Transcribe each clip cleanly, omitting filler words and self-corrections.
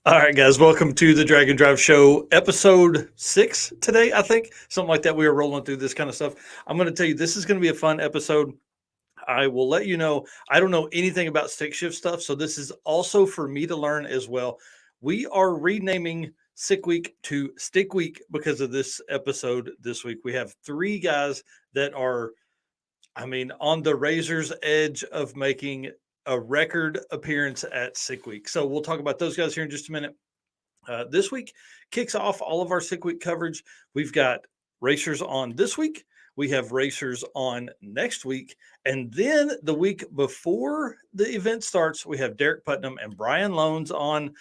All right, guys, welcome to the Drag-N-Drive Show, episode 6 today, I think. Something like that. We are rolling through this kind of stuff. I'm going to tell you, this is going to be a fun episode. I will let you know, I don't know anything about stick shift stuff, so this is also for me to learn as well. We are renaming Sick Week to Stick Week because of this episode this week. We have 3 guys that are, on the razor's edge of making a record appearance at Sick Week. So we'll talk about those guys here in just a minute. This week kicks off all of our Sick Week coverage. We've got racers on this week. We have racers on next week. And then the week before the event starts, we have Derek Putnam and Brian Loans on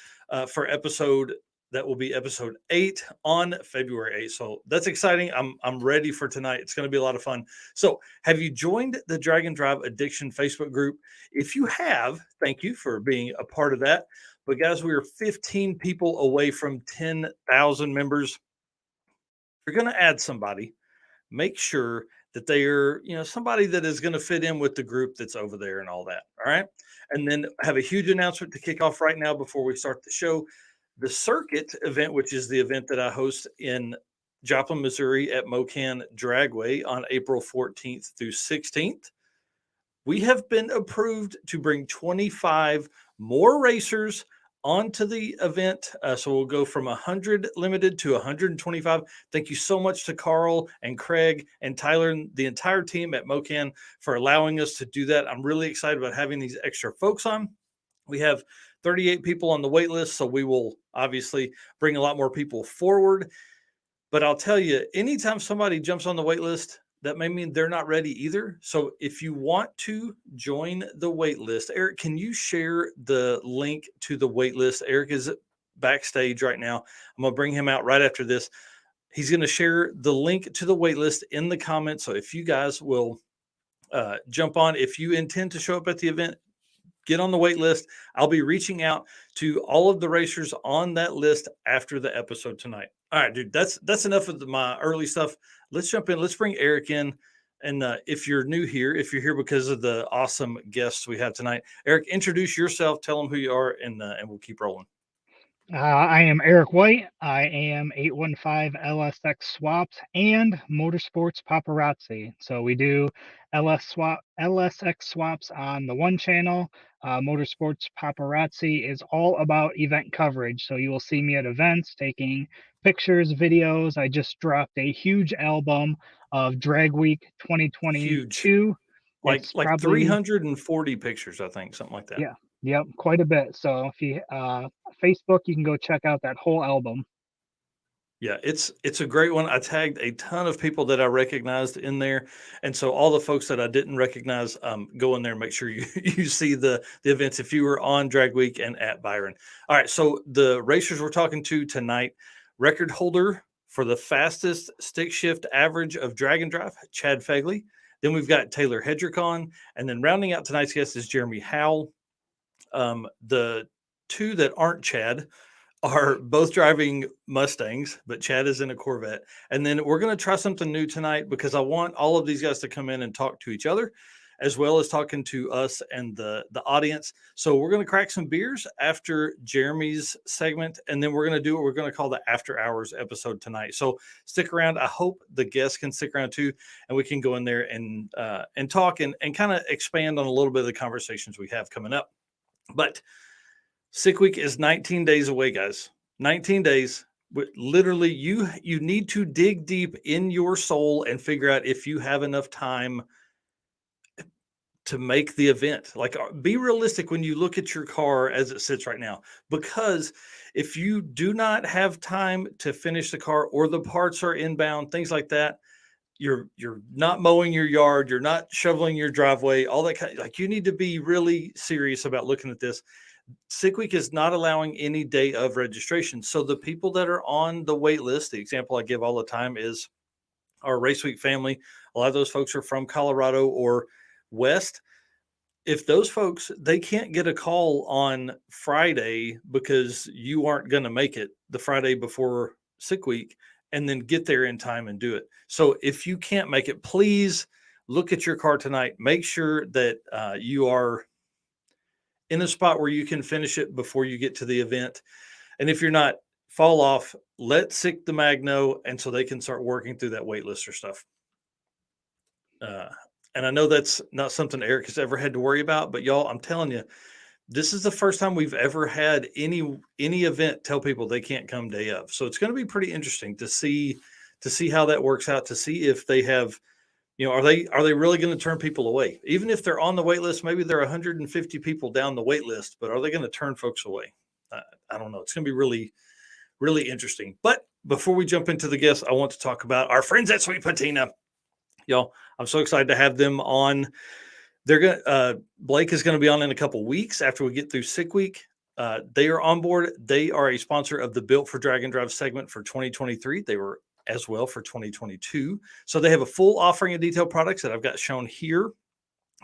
for episode that will be episode 8 on February 8th. So that's exciting. I'm ready for tonight. It's going to be a lot of fun. So have you joined the Drag-N-Drive Addiction Facebook group? If you have, thank you for being a part of that. But guys, we are 15 people away from 10,000 members. You're going to add somebody. Make sure that they are, somebody that is going to fit in with the group that's over there and all that. All right. And then have a huge announcement to kick off right now before we start the show. The circuit event, which is the event that I host in Joplin, Missouri at Mocan Dragway on April 14th through 16th. We have been approved to bring 25 more racers onto the event. So we'll go from 100 limited to 125. Thank you so much to Carl and Craig and Tyler and the entire team at Mocan for allowing us to do that. I'm really excited about having these extra folks on. We have 38 people on the wait list, so we will obviously bring a lot more people forward. But I'll tell you, anytime somebody jumps on the wait list, that may mean they're not ready either. So if you want to join the wait list, Eric, can you share the link to the wait list? Eric is backstage right now. I'm going to bring him out right after this. He's going to share the link to the wait list in the comments. So if you guys will jump on, if you intend to show up at the event, get on the wait list. I'll be reaching out to all of the racers on that list after the episode tonight. All right, dude, that's enough of my early stuff. Let's jump in. Let's bring Eric in. And if you're new here, if you're here because of the awesome guests we have tonight, Eric, introduce yourself, tell them who you are, and we'll keep rolling. I am Eric White. I am 815 LSX Swaps and Motorsports Paparazzi. So we do LSX Swaps on the one channel. Motorsports Paparazzi is all about event coverage. So you will see me at events taking pictures, videos. I just dropped a huge album of Drag Week Huge. 2022. Like It's like probably 340 pictures, I think, something like that. yeah, yep, quite a bit. So if you Facebook, you can go check out that whole album. Yeah, it's a great one. I tagged a ton of people that I recognized in there, and so all the folks that I didn't recognize, go in there and make sure you you see the events if you were on Drag Week and at Byron. All right, so the racers we're talking to tonight, record holder for the fastest stick shift average of Drag-N-Drive, Chad Fegley. Then we've got Taylor Hedrick on, and then rounding out tonight's guest is Jeremy Howell. The two that aren't Chad are both driving Mustangs, but Chad is in a Corvette. And then we're going to try something new tonight because I want all of these guys to come in and talk to each other, as well as talking to us and the audience. So we're going to crack some beers after Jeremy's segment, and then we're going to do what we're going to call the After Hours episode tonight. So stick around. I hope the guests can stick around too, and we can go in there and talk and kind of expand on a little bit of the conversations we have coming up. But Sick Week is 19 days away, guys. 19 days. Literally, you need to dig deep in your soul and figure out if you have enough time to make the event. Like, be realistic when you look at your car as it sits right now. Because if you do not have time to finish the car or the parts are inbound, things like that, you're not mowing your yard, you're not shoveling your driveway, all that kind of, like, you need to be really serious about looking at this. Sick Week is not allowing any day of registration. So the people that are on the wait list, the example I give all the time is our Race Week family. A lot of those folks are from Colorado or West. If those folks, they can't get a call on Friday because you aren't going to make it the Friday before Sick Week and then get there in time and do it. So if you can't make it, please look at your car tonight. Make sure that you are in a spot where you can finish it before you get to the event. And if you're not, fall off, let Sick the Mag know, and so they can start working through that wait list or stuff. And I know that's not something Eric has ever had to worry about, but y'all, I'm telling you, this is the first time we've ever had any event tell people they can't come day of. So it's going to be pretty interesting to see how that works out, to see if they have, are they really going to turn people away? Even if they're on the wait list, maybe they're 150 people down the wait list, but are they going to turn folks away? I don't know. It's going to be really, really interesting. But before we jump into the guests, I want to talk about our friends at Sweet Patina. Y'all, I'm so excited to have them on. They're going Blake is going to be on in a couple weeks after we get through Sick Week. They are on board. They are a sponsor of the Built for Drag-N-Drive segment for 2023. They were as well for 2022. So they have a full offering of detailed products that I've got shown here.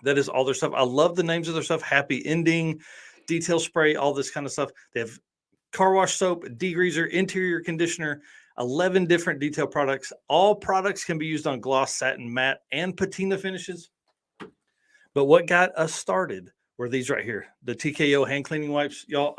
That is all their stuff. I love the names of their stuff. Happy Ending, Detail Spray, all this kind of stuff. They have car wash soap, degreaser, interior conditioner, 11 different detail products. All products can be used on gloss, satin, matte, and patina finishes. But what got us started were these right here, the TKO hand cleaning wipes. Y'all,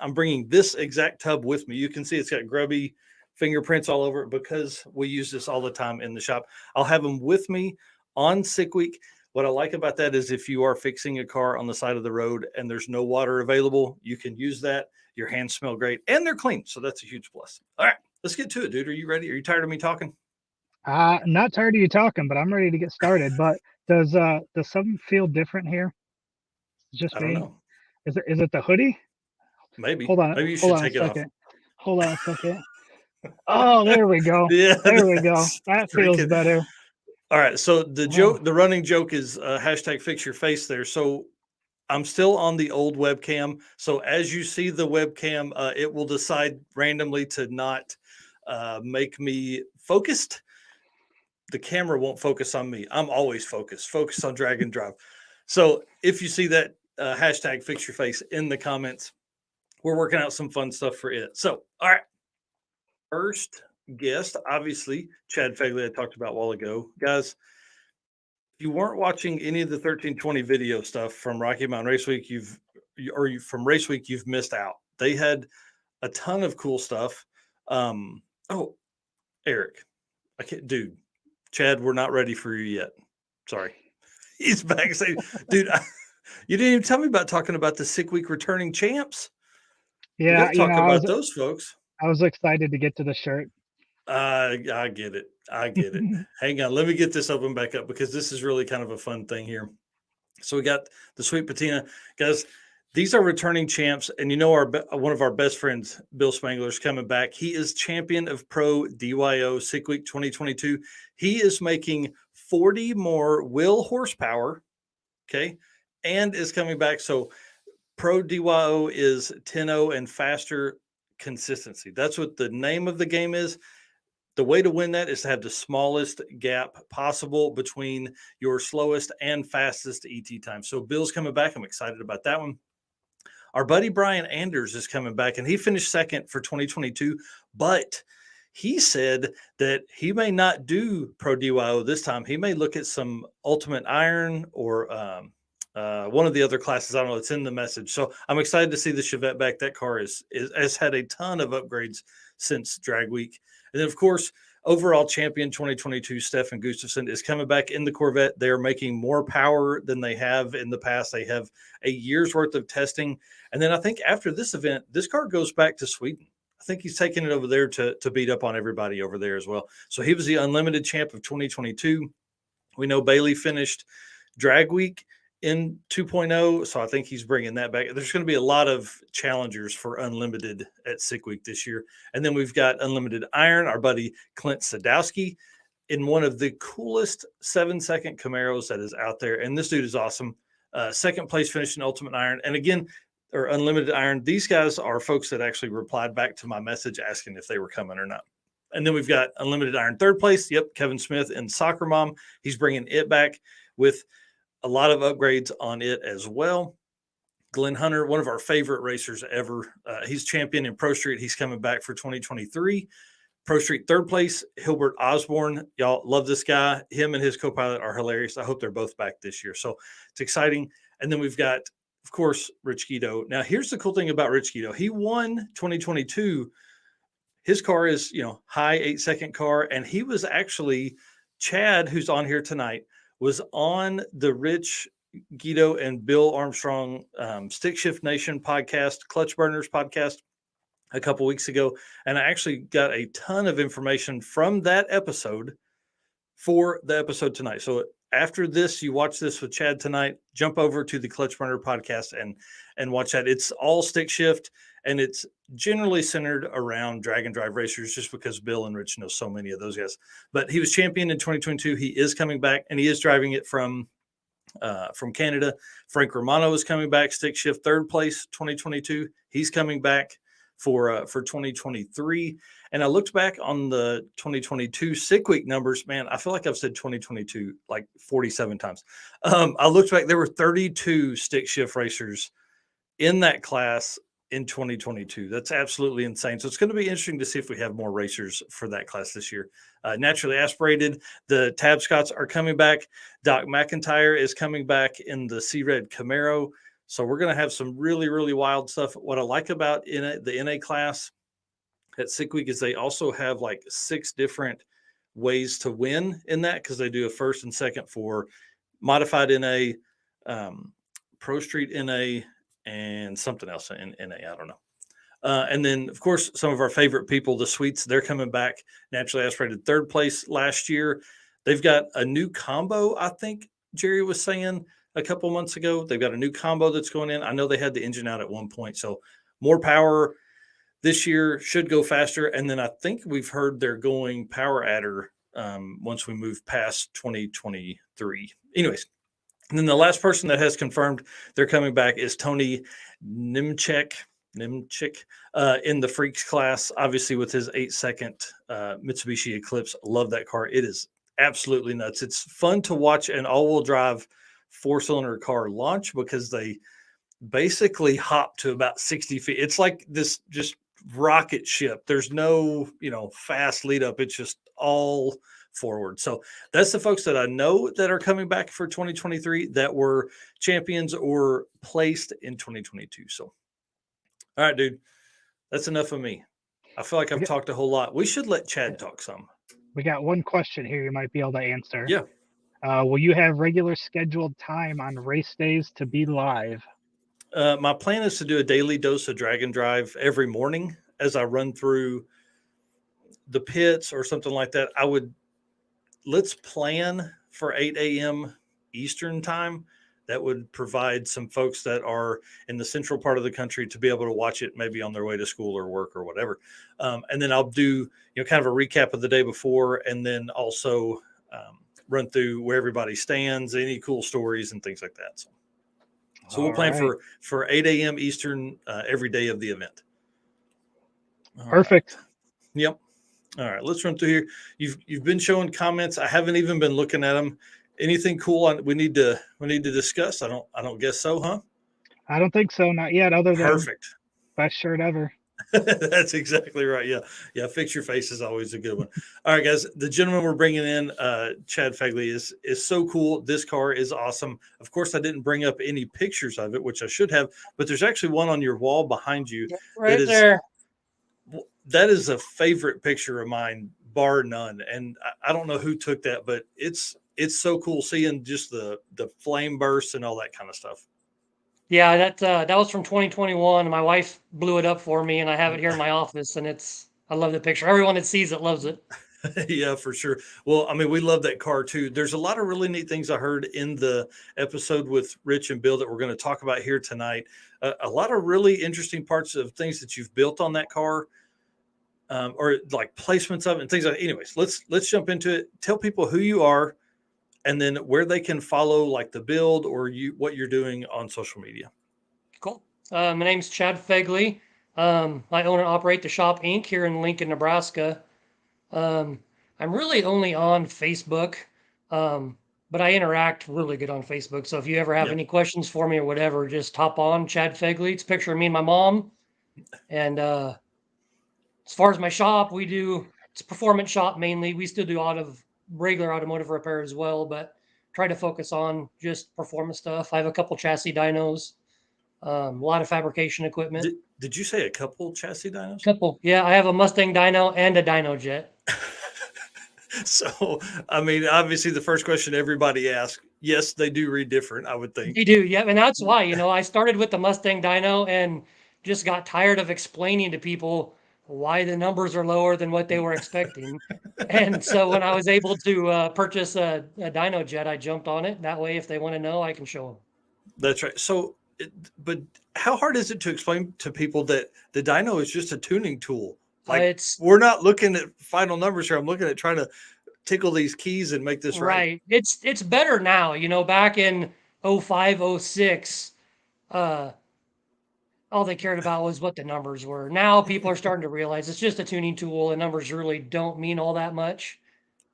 I'm bringing this exact tub with me. You can see it's got grubby fingerprints all over it because we use this all the time in the shop. I'll have them with me on Sick Week. What I like about that is if you are fixing a car on the side of the road and there's no water available, you can use that. Your hands smell great and they're clean. So that's a huge plus. All right, let's get to it, dude. Are you ready? Are you tired of me talking? Not tired of you talking, but I'm ready to get started. But does something feel different here? Just I don't me? know. Is it the hoodie? Maybe. Hold on. Maybe you Hold should on a take it off. second. Hold on a second. Oh, there we go. Yeah, there we go. That feels better. All right. So the running joke is hashtag fix your face there. So I'm still on the old webcam. So as you see the webcam, it will decide randomly to not make me focused. The camera won't focus on me. I'm always focused on Drag-N-Drive. So if you see that hashtag fix your face in the comments, we're working out some fun stuff for it. So, all right. First guest, obviously, Chad Fegley, I talked about a while ago. Guys, if you weren't watching any of the 1320 video stuff from Rocky Mountain Race Week, from Race Week, you've missed out. They had a ton of cool stuff. Eric, dude, Chad, we're not ready for you yet. Sorry. He's back saying, dude, you didn't even tell me about talking about the Sick Week returning champs. Yeah, talk about those folks. I was excited to get to the shirt. I get it. Hang on. Let me get this open back up because this is really kind of a fun thing here. So we got the Sweet Patina. Guys, these are returning champs. And one of our best friends, Bill Spangler, is coming back. He is champion of Pro DYO Sick Week 2022. He is making 40 more wheel horsepower, okay, and is coming back. So Pro DYO is 10-0 and faster consistency. That's what the name of the game is. The way to win that is to have the smallest gap possible between your slowest and fastest ET time. So Bill's coming back. I'm excited about that one. Our buddy Brian Anders is coming back, and he finished second for 2022, but he said that he may not do Pro DYO this time. He may look at some Ultimate Iron or one of the other classes. I don't know. It's in the message. So I'm excited to see the Chevette back. That car has had a ton of upgrades since Drag Week. And then, of course, overall champion 2022, Stefan Gustafsson, is coming back in the Corvette. They are making more power than they have in the past. They have a year's worth of testing. And then I think after this event, this car goes back to Sweden. I think he's taking it over there to beat up on everybody over there as well. So he was the unlimited champ of 2022. We know Bailey finished Drag Week in 2.0, so I think he's bringing that back. There's going to be a lot of challengers for Unlimited at Sick Week this year. And then we've got Unlimited Iron, our buddy Clint Sadowski, in one of the coolest 7-second Camaros that is out there. And this dude is awesome. Second place finished in Ultimate Iron. And again, or Unlimited Iron, these guys are folks that actually replied back to my message asking if they were coming or not. And then we've got Unlimited Iron third place. Yep, Kevin Smith and Soccer Mom. He's bringing it back with a lot of upgrades on it as well. Glenn Hunter, one of our favorite racers ever. He's champion in Pro Street. He's coming back for 2023. Pro Street third place, Hilbert Osborne. Y'all love this guy. Him and his co-pilot are hilarious. I hope they're both back this year. So it's exciting. And then we've got of course, Rich Guido. Now, here's the cool thing about Rich Guido. He won 2022. His car is, high 8-second car. And he was actually, Chad, who's on here tonight, was on the Rich Guido and Bill Armstrong Stick Shift Nation podcast, Clutch Burners podcast, a couple weeks ago. And I actually got a ton of information from that episode for the episode tonight. So after this, you watch this with Chad tonight, jump over to the Clutch Burner podcast and watch that. It's all stick shift, and it's generally centered around Drag-N-Drive racers, just because Bill and Rich know so many of those guys. But he was champion in 2022. He is coming back, and he is driving it from Canada. Frank Romano is coming back, stick shift, third place 2022. He's coming back for 2023. And I looked back on the 2022 sick week numbers. Man, I feel like I've said 2022 like 47 times. I looked back, there were 32 stick shift racers in that class in 2022. That's absolutely insane. So it's going to be interesting to see if we have more racers for that class this year. Naturally aspirated, the Tab Scotts are coming back. Doc McIntyre is coming back in the Sea Red Camaro. So we're going to have some really, really wild stuff. What I like about the NA class at Sick Week is they also have like 6 different ways to win in that, because they do a first and second for modified NA, Pro Street NA, and something else in NA. I don't know. And then, of course, some of our favorite people, the Sweets, they're coming back. Naturally aspirated third place last year. They've got a new combo, I think Jerry was saying a couple months ago. They've got a new combo that's going in. I know they had the engine out at one point, so more power this year, should go faster. And then I think we've heard they're going power adder once we move past 2023. Anyways, and then the last person that has confirmed they're coming back is Tony Nimchik in the Freaks class, obviously with his 8-second Mitsubishi Eclipse. Love that car. It is absolutely nuts. It's fun to watch an all-wheel drive 4-cylinder car launch, because they basically hop to about 60 feet. It's like this just rocket ship. There's no, fast lead up. It's just all forward. So that's the folks that I know that are coming back for 2023 that were champions or placed in 2022. So, all right, dude, that's enough of me. I feel like I've talked a whole lot. We should let Chad talk some. We got one question here you might be able to answer. Yeah. Will you have regular scheduled time on race days to be live? My plan is to do a daily dose of Drag-N-Drive every morning as I run through the pits or something like that. Let's plan for 8 a.m. Eastern time. That would provide some folks that are in the central part of the country to be able to watch it, maybe on their way to school or work or whatever. And then I'll do, kind of a recap of the day before, and then also run through where everybody stands, any cool stories and things like that. So we'll plan for 8 a.m. Eastern every day of the event. Perfect. Right. Yep. All right, let's run through here. You've been showing comments. I haven't even been looking at them. Anything cool we need to discuss? I don't guess so, huh? I don't think so. Not yet. Other than perfect. Best shirt ever. That's exactly right. Yeah. Fix your face is always a good one. All right, guys. The gentleman we're bringing in, Chad Fegley, is so cool. This car is awesome. Of course, I didn't bring up any pictures of it, which I should have, but there's actually one on your wall behind you. Right there. That is a favorite picture of mine, bar none. And I don't know who took that, but it's so cool seeing just the flame bursts and all that kind of stuff. Yeah, that was from 2021. My wife blew it up for me, and I have it here in my office, and I love the picture. Everyone that sees it loves it. Yeah, for sure. Well, I mean, we love that car too. There's a lot of really neat things I heard in the episode with Rich and Bill that we're going to talk about here tonight. A lot of really interesting parts of things that you've built on that car, or like placements of it and things like that. Anyways, let's jump into it. Tell people who you are, and then where they can follow like the build or what you're doing on social media. Cool. My name's Chad Fegley. I own and operate the Shop Inc. here in Lincoln, Nebraska. I'm really only on Facebook, but I interact really good on Facebook. So if you ever have any questions for me or whatever, just hop on Chad Fegley. It's a picture of me and my mom. And as far as my shop, it's a performance shop mainly. We still do regular automotive repair as well, but try to focus on just performance stuff. I have a couple chassis dynos, A lot of fabrication equipment. Did you say a couple chassis dynos? Couple. Yeah, I have a Mustang dyno and a dyno jet. So, I mean, obviously, the first question everybody asks, yes, they do read different, I would think. They do, yeah, and that's why, I started with the Mustang dyno and just got tired of explaining to people why the numbers are lower than what they were expecting. And so when I was able to purchase a dyno jet, I jumped on it. That way, if they want to know, I can show them. That's right. So, but how hard is it to explain to people that the dyno is just a tuning tool? Like, we're not looking at final numbers here. I'm looking at trying to tickle these keys and make this right. It's better now. Back in 05, 06, all they cared about was what the numbers were. Now people are starting to realize it's just a tuning tool and numbers really don't mean all that much.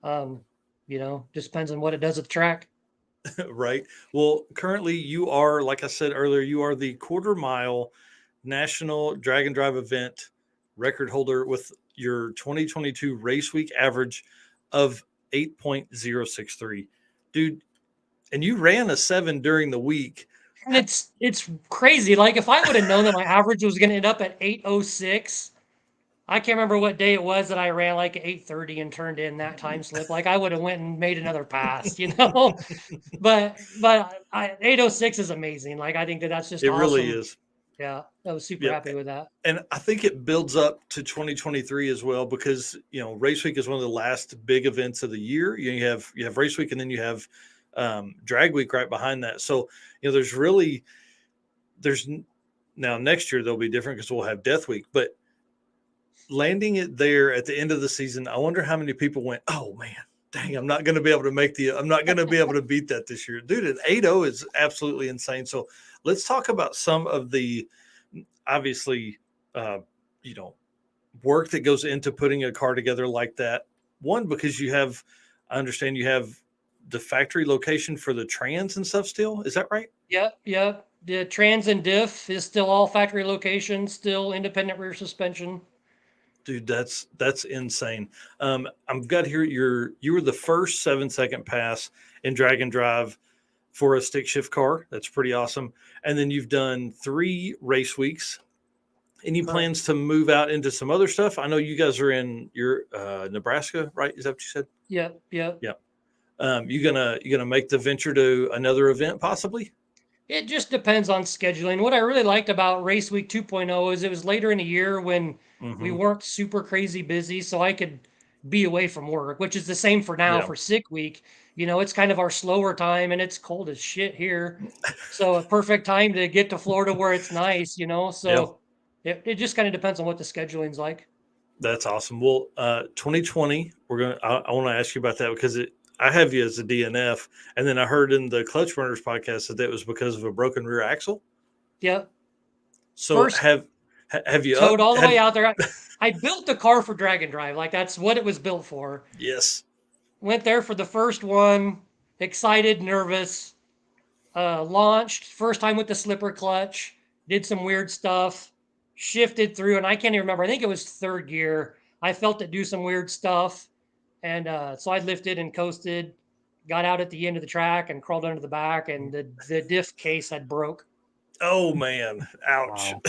Just depends on what it does at the track. Right. Well, currently you are, like I said earlier, you are the quarter-mile national Drag-N-Drive event record holder with your 2022 race week average of 8.063. Dude, and you ran a 7 during the week. And it's crazy. Like, if I would have known that my average was going to end up at 8:06, I can't remember what day it was that I ran like 8:30 and turned in that time slip. Like, I would have went and made another pass, But 8:06 is amazing. Like, I think that's just awesome. It really is. Yeah, I was super happy with that. And I think it builds up to 2023 as well, because race week is one of the last big events of the year. You have race week, and then you have drag week right behind that. So there's now next year they'll be different because we'll have death week, but landing it there at the end of the season, I wonder how many people went, oh man, dang, I'm not going to be able to beat that this year. Dude, an 8.0 is absolutely insane. So let's talk about some of the, obviously, work that goes into putting a car together like that. One, because I understand you have the factory location for the trans and stuff still. Is that right? Yeah. The trans and diff is still all factory location, still independent rear suspension. Dude, that's insane. I've got here you were the first 7-second pass in Drag-N-Drive for a stick shift car. That's pretty awesome. And then you've done 3 race weeks. Any plans to move out into some other stuff? I know you guys are in Nebraska, right? Is that what you said? Yeah. You gonna make the venture to another event possibly? It just depends on scheduling. What I really liked about Race Week 2.0 is it was later in the year when we weren't super crazy busy, so I could be away from work, which is the same for now for Sick Week. It's kind of our slower time, and it's cold as shit here. So a perfect time to get to Florida where it's nice, So it just kind of depends on what the scheduling's like. That's awesome. Well, 2020, I want to ask you about that because I have you as a DNF, and then I heard in the Clutch Burners podcast that was because of a broken rear axle. Yep. So first, have you towed all the way out there? I built the car for Drag-N-Drive, like that's what it was built for. Yes. Went there for the first one, excited, nervous. Launched first time with the slipper clutch. Did some weird stuff. Shifted through, and I can't even remember. I think it was third gear. I felt it do some weird stuff. And so I lifted and coasted, got out at the end of the track and crawled under the back, and the diff case had broke. Oh man, ouch! Wow.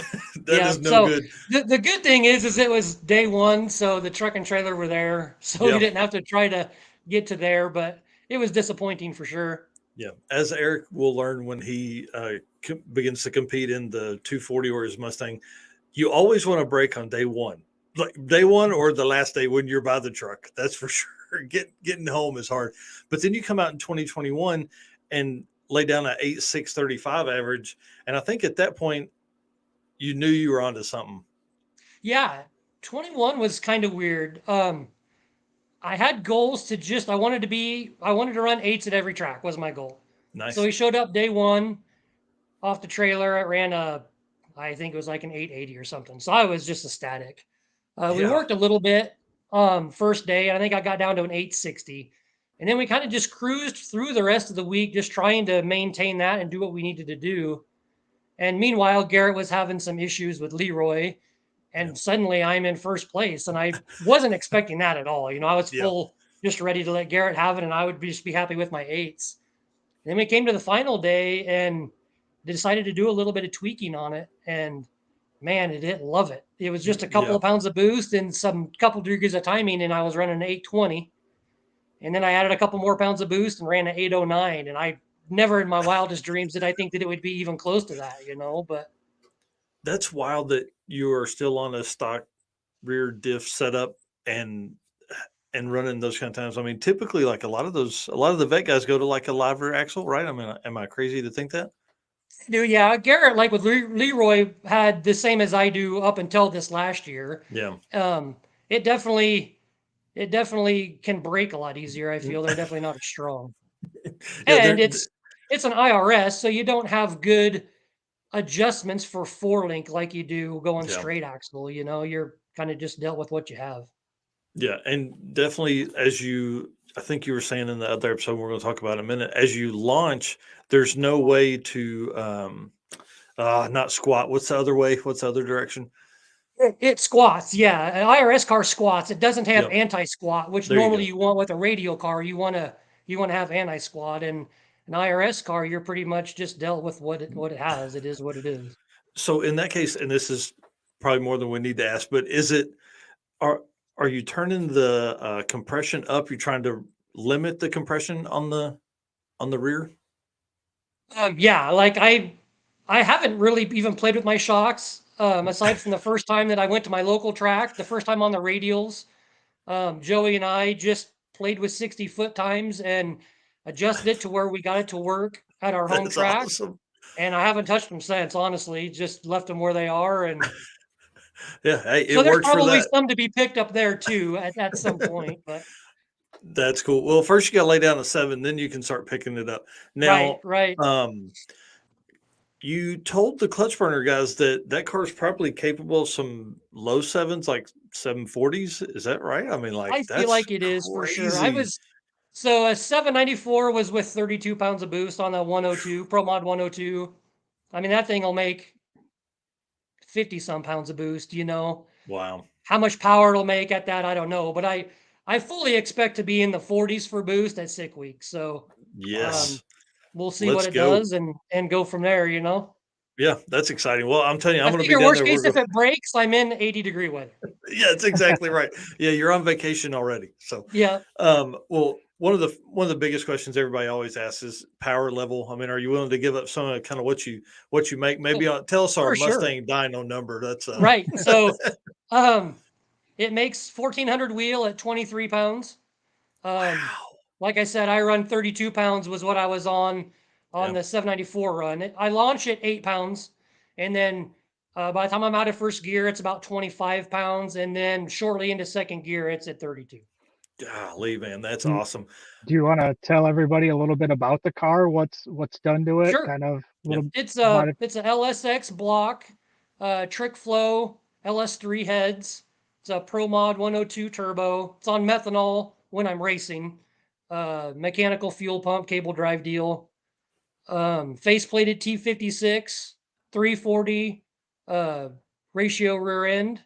That is no good. The good thing is it was day one, so the truck and trailer were there, so we didn't have to try to get to there. But it was disappointing for sure. Yeah, as Eric will learn when he begins to compete in the 240 or his Mustang, you always want to brake on day one. Like day one or the last day when you're by the truck, that's for sure. Getting home is hard, but then you come out in 2021 and lay down an 8.635 average, and I think at that point you knew you were onto something. Yeah, 21 was kind of weird. I had goals to I wanted to run 8s at every track was my goal. Nice. So he showed up day one off the trailer. I ran I think it was like an 880 or something. So I was just ecstatic. We worked a little bit first day, and I think I got down to an 860. And then we kind of just cruised through the rest of the week, just trying to maintain that and do what we needed to do. And meanwhile, Garrett was having some issues with Leroy, and suddenly I'm in first place. And I wasn't expecting that at all. I was just ready to let Garrett have it, and I would just be happy with my 8s. And then we came to the final day, and decided to do a little bit of tweaking on it, and man, it didn't love it. It was just a couple Yeah. of pounds of boost and some couple degrees of timing, and I was running an 820. And then I added a couple more pounds of boost and ran an 809. And I never in my wildest dreams did I think that it would be even close to that, but That's wild that you are still on a stock rear diff setup and running those kind of times. I mean, typically, like a lot of the vet guys go to like a live rear axle, right? I mean, am I crazy to think that? dude, yeah, Garrett, like with Leroy, had the same as I do up until this last year. Yeah. It definitely can break a lot easier. I feel they're definitely not as strong, Yeah. and it's an IRS, so you don't have good adjustments for four link like you do going Yeah. straight axle. You're kind of just dealt with what you have. Yeah. And definitely, I think you were saying in the other episode we're going to talk about in a minute, as you launch, there's no way to, not squat. What's the other way? What's the other direction? It squats, yeah. An IRS car squats. It doesn't have Yep. anti-squat, which There you normally go. you want with a radial car. You want to have anti-squat, and an IRS car, you're pretty much just dealt with what it has. It is what it is. So in that case, and this is probably more than we need to ask, but are you turning the compression up? You're trying to limit the compression on the rear? Yeah, like I haven't really even played with my shocks. Aside from the first time that I went to my local track, the first time on the radials, Joey and I just played with 60-foot times and adjusted it to where we got it to work at our home That's track. awesome. And I haven't touched them since, honestly. Just left them where they are, and Yeah, hey, so it there's works for probably that. some to be picked up there too at some point. But That's cool. Well, first you got to lay down a 7, then you can start picking it up. Now, right. you told the clutch burner guys that car is probably capable of some low 7s, like 740s. Is that right? I mean, I like feel that's like it is for sure. crazy. So a 794 was with 32 pounds of boost on a 102 Pro Mod 102. I mean, that thing will make 50 some pounds of boost. Wow. How much power it'll make at that, I don't know, but I fully expect to be in the 40s for boost at 6 weeks. So Yes. we'll see what Let's it go. does and go from there. Yeah, that's exciting. Well, I'm telling you, I'm I going to be figure down worst there. case, if it breaks, I'm in 80-degree weather. Yeah, that's exactly right. Yeah, you're on vacation already. So, Yeah. well, one of the biggest questions everybody always asks is power level. I mean, are you willing to give up some of kind of what you make? Maybe tell us our For sure. Mustang dyno number. That's Right. So, it makes 1400 wheel at 23 pounds. wow. Like I said, I run 32 pounds was what I was on Yeah. the 794 run. I launch at 8 pounds, and then by the time I'm out of first gear, it's about 25 pounds, and then shortly into second gear, it's at 32. Golly, man, that's Do you, awesome. do you want to tell everybody a little bit about the car? What's done to it? Sure. Kind of a Yeah. little It's about a it. LSX block, trick flow, LS3 heads. It's a Pro Mod 102 turbo. It's on methanol when I'm racing. Mechanical fuel pump, cable drive deal. Face plated T56, 340 ratio rear end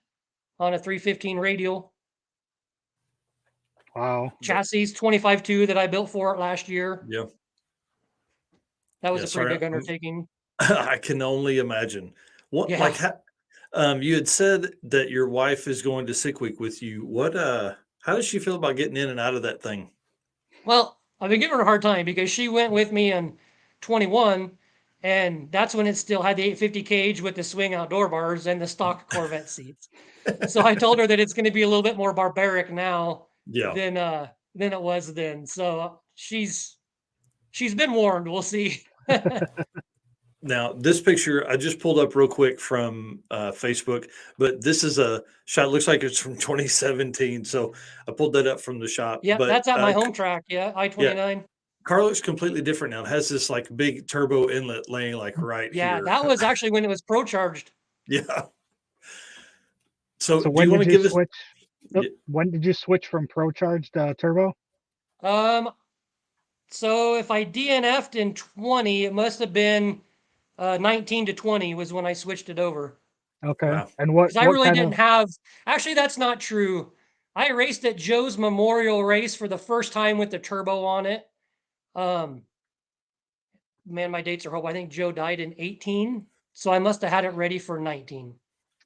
on a 315 radial. Wow. Chassis 25.2 that I built for it last year. Yeah. That was Yeah. a pretty Sorry, big undertaking. I can only imagine. What Yeah. you had said that your wife is going to sick week with you. What how does she feel about getting in and out of that thing? Well, I've been giving her a hard time because she went with me in 21, and that's when it still had the 850 cage with the swing outdoor bars and the stock Corvette seats. So I told her that it's going to be a little bit more barbaric now Yeah. than it was then. So she's been warned. We'll see. Now, this picture I just pulled up real quick from Facebook, but this is a shot. Looks like it's from 2017. So I pulled that up from the shop. Yeah, But that's at my home track. Yeah, yeah, I-29. car looks completely different now. It has this like big turbo inlet laying like right Yeah, here. that was actually when it was pro charged. Yeah. So So do you when want did to you give us? switch? Yeah. When did you switch from Pro Charge to Turbo? So if I DNF'd in 20, it must have been 19 to 20 was when I switched it over. Okay. Wow. And Because I really kind didn't of have. Actually, that's not true. I raced at Joe's Memorial Race for the first time with the turbo on it. man, my dates are horrible. I think Joe died in 18, so I must have had it ready for 19.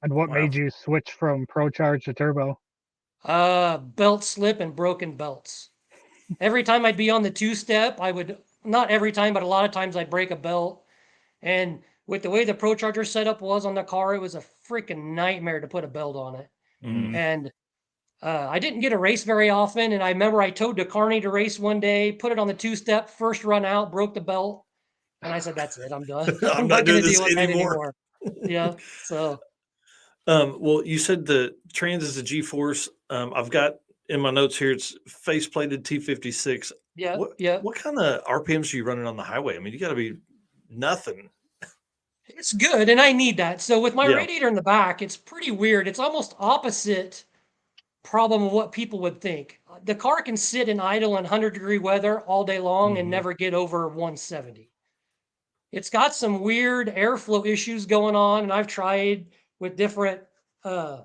And what Wow. made you switch from Pro Charge to Turbo? Belt slip and broken belts. Every time I'd be on the two-step, I would, not every time, but a lot of times I'd break a belt. And with the way the Pro Charger setup was on the car, it was a freaking nightmare to put a belt on it. Mhm. And I didn't get a race very often. And I remember I towed to Kearney to race one day, put it on the two-step, first run out, broke the belt. And I said, that's it. I'm done. I'm I'm not not going doing to this deal with that anymore. anymore. Yeah. So, Well, you said the trans is a G-force. I've got in my notes here, it's face-plated T56. yeah. What Yeah. what kind of RPMs are you running on the highway? I mean, you got to be nothing. It's good. And I need that. So with my Yeah. radiator in the back, it's pretty weird. It's almost opposite problem of what people would think. The car can sit in idle in 100-degree weather all day long and Mhm. never get over 170. It's got some weird airflow issues going on, and I've tried with different uh,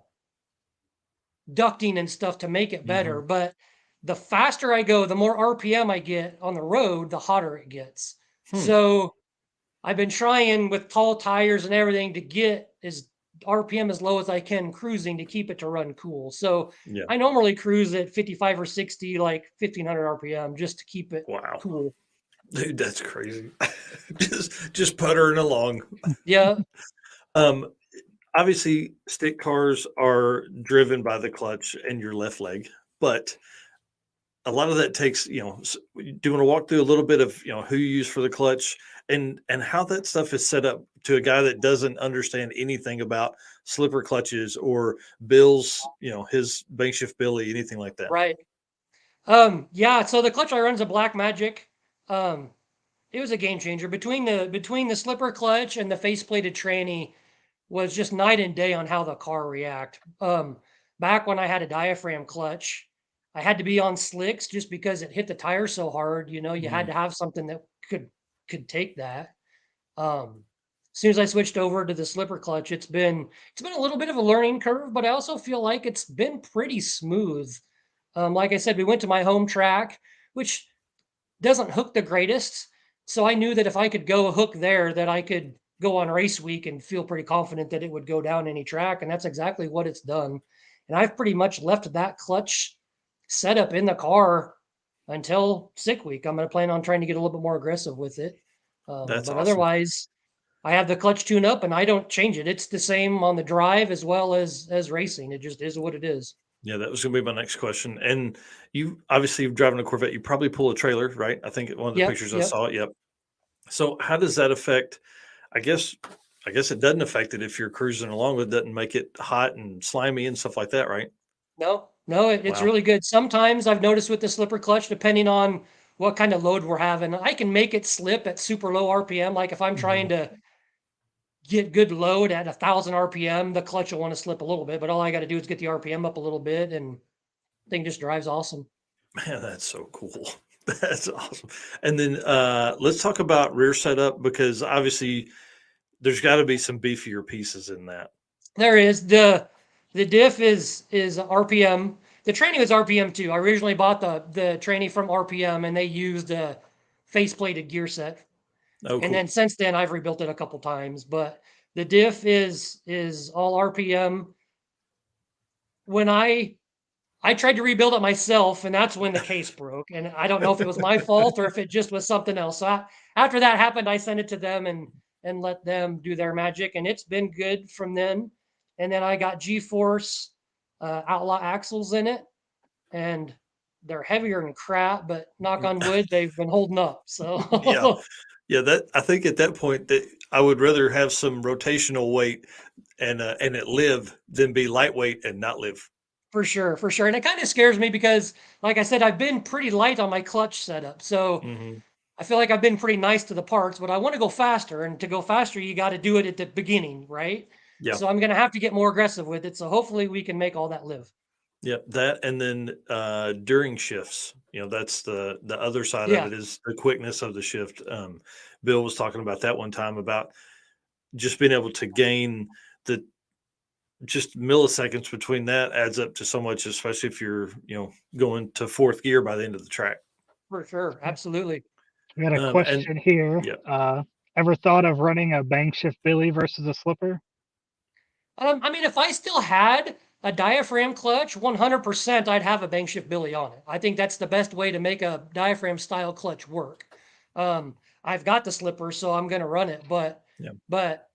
ducting and stuff to make it better. Mhm. But the faster I go, the more RPM I get on the road, the hotter it gets. Hmm. So I've been trying with tall tires and everything to get as RPM as low as I can cruising to keep it to run cool. So Yeah. I normally cruise at 55 or 60, like 1500 RPM just to keep it Wow. cool. Dude, that's crazy. just puttering along. Yeah. Um, Obviously, stick cars are driven by the clutch and your left leg, but a lot of that takes, do you want to walk through a little bit of, who you use for the clutch and how that stuff is set up to a guy that doesn't understand anything about slipper clutches or Bill's, his bank shift Billy, anything like that. Right. Yeah. So the clutch I run is a Black Magic. Um, it was a game changer between the slipper clutch and the face plated tranny was just night and day on how the car react. Back when I had a diaphragm clutch, I had to be on slicks just because it hit the tire so hard. You had Mhm. to have something that could take that. As soon as I switched over to the slipper clutch, it's been a little bit of a learning curve, but I also feel like it's been pretty smooth. Like I said, we went to my home track, which doesn't hook the greatest. So I knew that if I could go hook there, that I could go on race week and feel pretty confident that it would go down any track. And that's exactly what it's done. And I've pretty much left that clutch setup in the car until sick week. I'm going to plan on trying to get a little bit more aggressive with it. That's But awesome. otherwise, I have the clutch tune up and I don't change it. It's the same on the drive as well as racing. It just is what it is. Yeah, that was going to be my next question. And you obviously driving a Corvette, you probably pull a trailer, right? I think one of the Yep. pictures I Yep. saw. Yep. So how does that affect? I guess I guess it doesn't affect it if you're cruising along. It doesn't make it hot and slimy and stuff like that, right? No, it's Wow. really good. Sometimes I've noticed with the slipper clutch, depending on what kind of load we're having, I can make it slip at super low RPM. Like if I'm trying Mhm. to get good load at 1,000 RPM, the clutch will want to slip a little bit, but all I got to do is get the RPM up a little bit and thing just drives awesome. Man, that's so cool. That's awesome. And then let's talk about rear setup because obviously there's got to be some beefier pieces in that. There is the diff is RPM. The tranny was RPM too. I originally bought the tranny from RPM and they used a face plated gear set. Oh, And cool. then since then I've rebuilt it a couple times, but the diff is all RPM. When I tried to rebuild it myself, and that's when the case broke. And I don't know if it was my fault or if it just was something else. So after that happened, I sent it to them and let them do their magic, and it's been good from then. And then I got G-Force Outlaw axles in it, and they're heavier than crap, but knock on wood, they've been holding up. Yeah. So Yeah, that I think at that point that I would rather have some rotational weight and it live than be lightweight and not live. for sure, for sure. And it kind of scares me because, like I said, I've been pretty light on my clutch setup. So Hmm. I feel like I've been pretty nice to the parts, but I want to go faster. And to go faster, you got to do it at the beginning, right? Yeah. So I'm going to have to get more aggressive with it. So hopefully we can make all that live. Yeah. That and then during shifts, that's the other side of Yeah. it is the quickness of the shift. Bill was talking about that one time about just being able to gain the just milliseconds between that adds up to so much, especially if you're, going to fourth gear by the end of the track. For sure. Absolutely. We got a And question here. yeah, Ever thought of running a bank shift Billy versus a slipper? I mean, if I still had a diaphragm clutch, 100% I'd have a bank shift Billy on it. I think that's the best way to make a diaphragm style clutch work. I've got the slipper, so I'm going to run it, yeah, but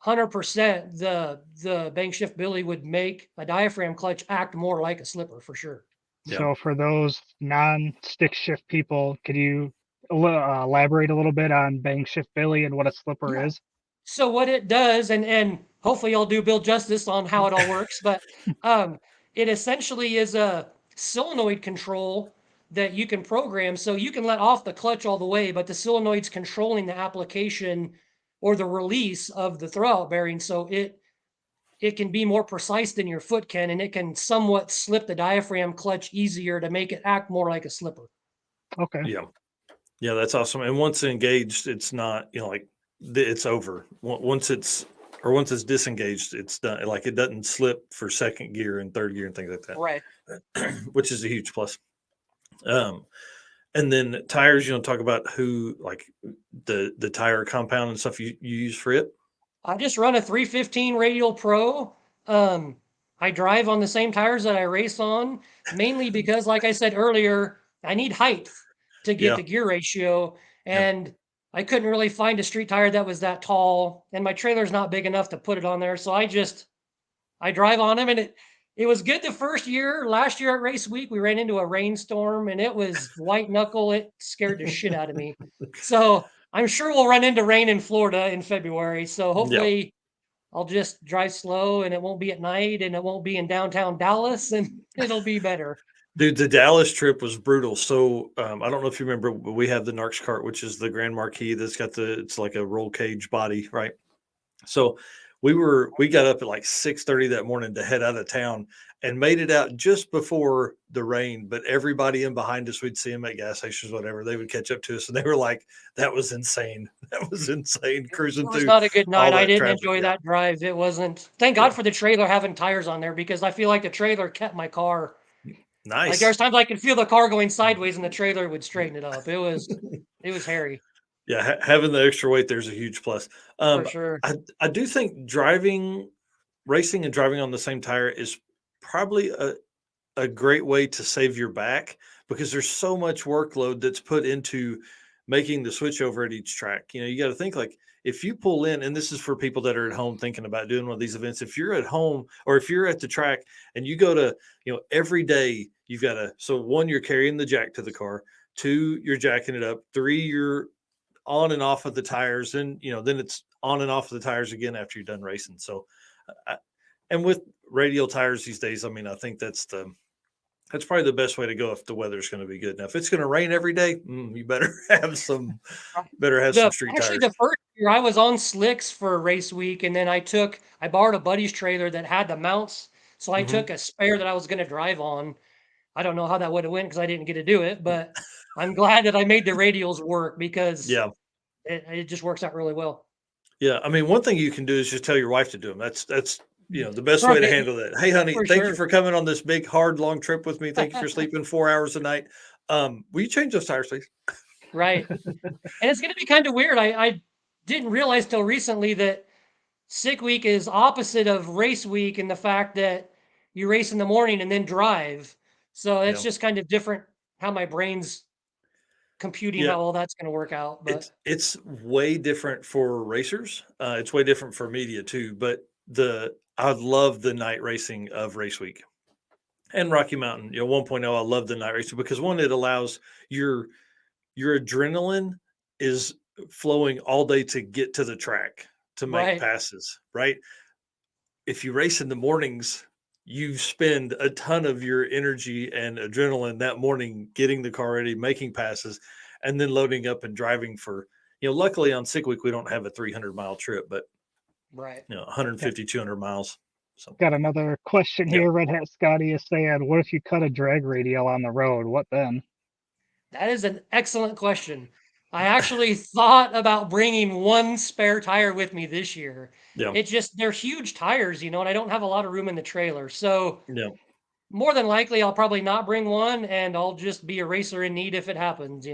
100% the bank shift Billy would make a diaphragm clutch act more like a slipper for sure. yeah. So for those non-stick shift people, could you elaborate a little bit on bank shift Billy and what a slipper Yeah. is? So what it does, and hopefully I'll do Bill justice on how it all works, but um, it essentially is a solenoid control that you can program. So you can let off the clutch all the way, but the solenoid's controlling the application or the release of the throwout bearing. So it can be more precise than your foot can, and it can somewhat slip the diaphragm clutch easier to make it act more like a slipper. Okay. Yeah. Yeah, that's awesome. And once engaged, it's not, like it's over. Once it's disengaged, it's done. Like it doesn't slip for second gear and third gear and things like Right. that, which is a huge plus. Um, and then tires, talk about like the tire compound and stuff you use for it. I just run a 315 Radial Pro. Um, I drive on the same tires that I race on, mainly because, like I said earlier, I need height to get Yeah. the gear ratio, Yeah. and I couldn't really find a street tire that was that tall, and my trailer's not big enough to put it on there, so I drive on them, and it was good the first year. Last year at race week, we ran into a rainstorm, and it was white knuckle. It scared the shit out of me. So I'm sure we'll run into rain in Florida in February. So Yeah. hopefully I'll just drive slow, and it won't be at night, and it won't be in downtown Dallas, and it'll be better. Dude, the Dallas trip was brutal. So I don't know if you remember, but we have the Narcs cart, which is the Grand Marquis that's got it's like a roll cage body, right? So we got up at like 6:30 that morning to head out of town and made it out just before the rain. But everybody in behind us, we'd see them at gas stations, whatever, they would catch up to us, and they were like, "That was insane! That was insane It cruising was through not a good all night. I that didn't traffic." enjoy Yeah, that drive. It wasn't. Thank God yeah, for the trailer having tires on there, because I feel like the trailer kept my car. Like nice. there's times I could feel the car going sideways, and the trailer would straighten it up. It was hairy Yeah, having the extra weight there's a huge plus. for Um, sure. I do think racing and driving on the same tire is probably a great way to save your back, because there's so much workload that's put into making the switch over at each track. You got to think, like, if you pull in, and this is for people that are at home thinking about doing one of these events, if you're at home or if you're at the track and you go to, every day you've got to, so one, you're carrying the jack to the car, two, you're jacking it up, three, you're on and off of the tires, and then it's on and off of the tires again after you're done racing. So and with radial tires these days, I mean, I think that's probably the best way to go if the weather's going to be good. Now, if it's going to rain every day, you better have some street Actually, tires. the first year I was on slicks for race week, and then I borrowed a buddy's trailer that had the mounts, so I Hmm. took a spare that I was going to drive on. I don't know how that would have went because I didn't get to do it, but I'm glad that I made the radials work, because Yeah, it just works out really well. yeah. I mean, one thing you can do is just tell your wife to do them. That's the best way to Right, handle that. Hey, honey, for thank you sure. for coming on this big, hard, long trip with me. Thank you for sleeping 4 hours a night. Will you change those tires, please? Right. And it's going to be kind of weird. I didn't realize till recently that sick week is opposite of race week in the fact that you race in the morning and then drive. So it's Yeah, just kind of different how my brain's computing yeah. how all that's going to work out. But It's way different for racers. It's way different for media too. But I love the night racing of race week and Rocky Mountain. 1.0. I love the night racing because, one, it allows your adrenaline is flowing all day to get to the track to make right, passes. Right. If you race in the mornings, you spend a ton of your energy and adrenaline that morning getting the car ready, making passes, and then loading up and driving for, luckily on sick week, we don't have a 300-mile trip, but, right. 150, 200 miles. So, Got another question yeah. here. Red Hat Scotty is saying, what if you cut a drag radial on the road? What then? That is an excellent question. I actually thought about bringing one spare tire with me this year. Yeah. They're huge tires, and I don't have a lot of room in the trailer. So Yeah. more than likely, I'll probably not bring one, and I'll just be a racer in need if it happens.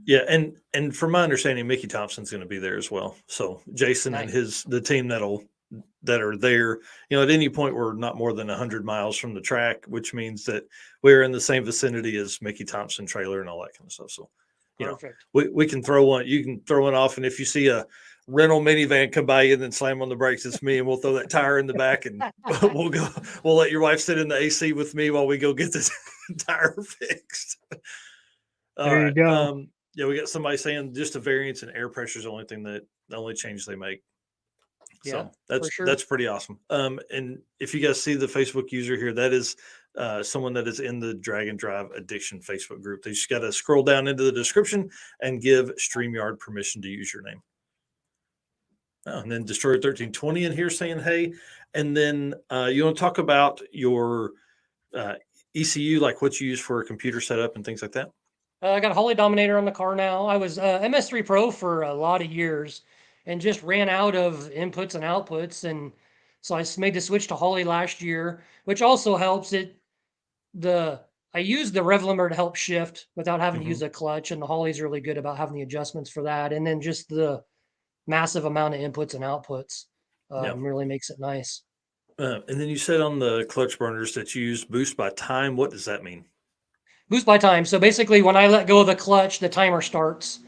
Yeah, and from my understanding, Mickey Thompson's going to be there as well. So Jason and the team that are there, at any point we're not more than 100 miles from the track, which means that we're in the same vicinity as Mickey Thompson trailer and all that kind of stuff. So, Perfect. We can throw one. You can throw one off, and if you see a rental minivan come by you and then slam on the brakes, it's me, and we'll throw that tire in the back, and we'll go. We'll let your wife sit in the AC with me while we go get this tire fixed. There you go. Yeah, we got somebody saying just a variance in air pressure is the only change they make. So that's pretty awesome. And if you guys see the Facebook user here, that is someone that is in the Drag-N-Drive Addiction Facebook group. They just got to scroll down into the description and give StreamYard permission to use your name. Oh, and then Destroyer 1320 in here saying hey. And then you want to talk about your ECU, like what you use for a computer setup and things like that? I got a Holley Dominator on the car now. I was MS3 Pro for a lot of years and just ran out of inputs and outputs. And so I made the switch to Holley last year, which also helps it. I use the rev limiter to help shift without having to use a clutch. And the Holley's really good about having the adjustments for that. And then just the massive amount of inputs and outputs really makes it nice. And then you said on the clutch burners that you use boost by time. What does that mean? Boost by time. So basically when I let go of the clutch, the timer starts.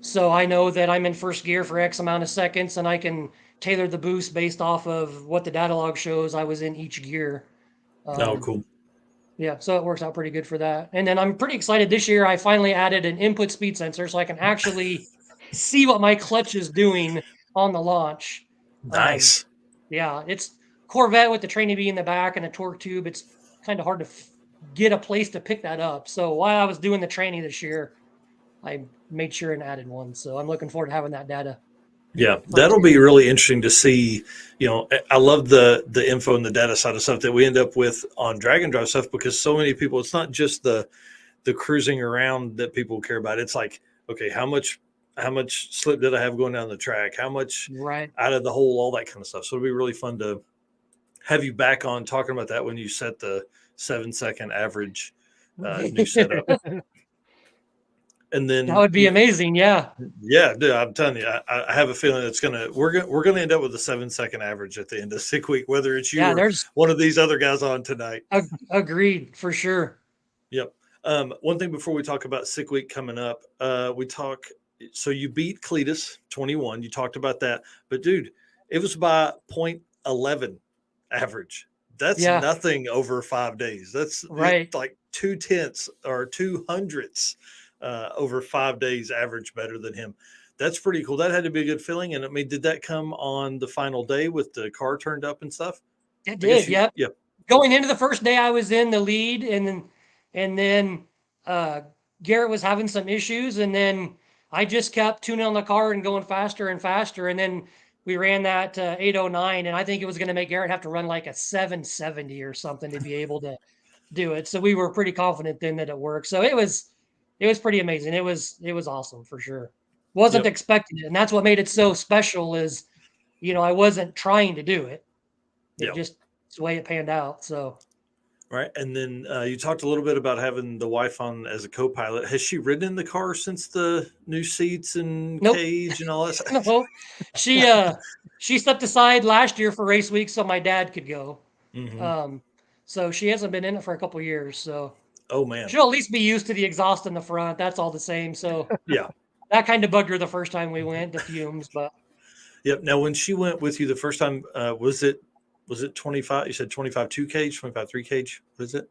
So I know that I'm in first gear for X amount of seconds, and I can tailor the boost based off of what the data log shows I was in each gear. Cool. Yeah, so it works out pretty good for that. And then I'm pretty excited this year. I finally added an input speed sensor so I can actually see what my clutch is doing on the launch. Nice. Yeah, it's Corvette with the training bee in the back and a torque tube. It's kind of hard to get a place to pick that up. So while I was doing the training this year, I made sure and added one. So I'm looking forward to having that data. Yeah, that'll be really interesting to see. I love the info and the data side of stuff that we end up with on Drag-N-Drive stuff, because so many people, it's not just the cruising around that people care about. It's like, okay, how much slip did I have going down the track? How much out of the hole, all that kind of stuff. So it'll be really fun to have you back on talking about that when you set the 7-second average new setup. And then that would be amazing. Yeah. Yeah, dude, I'm telling you, I have a feeling we're gonna end up with a 7-second average at the end of Sick Week, whether it's you or one of these other guys on tonight. Agreed, for sure. Yep. One thing before we talk about Sick Week coming up, so you beat Cletus 21. You talked about that, but dude, it was by 0.11 average. That's nothing over 5 days. That's like 0.2 or 0.02 over 5 days average better than him. That's pretty cool. That had to be a good feeling. And I mean, did that come on the final day with the car turned up and stuff? It did. Yep. Going into the first day, I was in the lead, and then Garrett was having some issues, and then I just kept tuning on the car and going faster and faster. And then we ran that 809, and I think it was going to make Garrett have to run like a 770 or something to be able to do it. So we were pretty confident then that it worked. So it was pretty amazing. It was awesome for sure. Wasn't expecting it. And that's what made it so special is, I wasn't trying to do it. It's the way it panned out. So. Right. And then you talked a little bit about having the wife on as a co-pilot. Has she ridden in the car since the new seats and cage and all that? No. She stepped aside last year for race week so my dad could go. Mm-hmm. So she hasn't been in it for a couple of years. So. Oh man. She'll at least be used to the exhaust in the front. That's all the same. So that kind of bugged her the first time we went, the fumes, but. Yep. Now, when she went with you the first time, was it 25? You said 25 2 cage, 25 3 cage. What is it?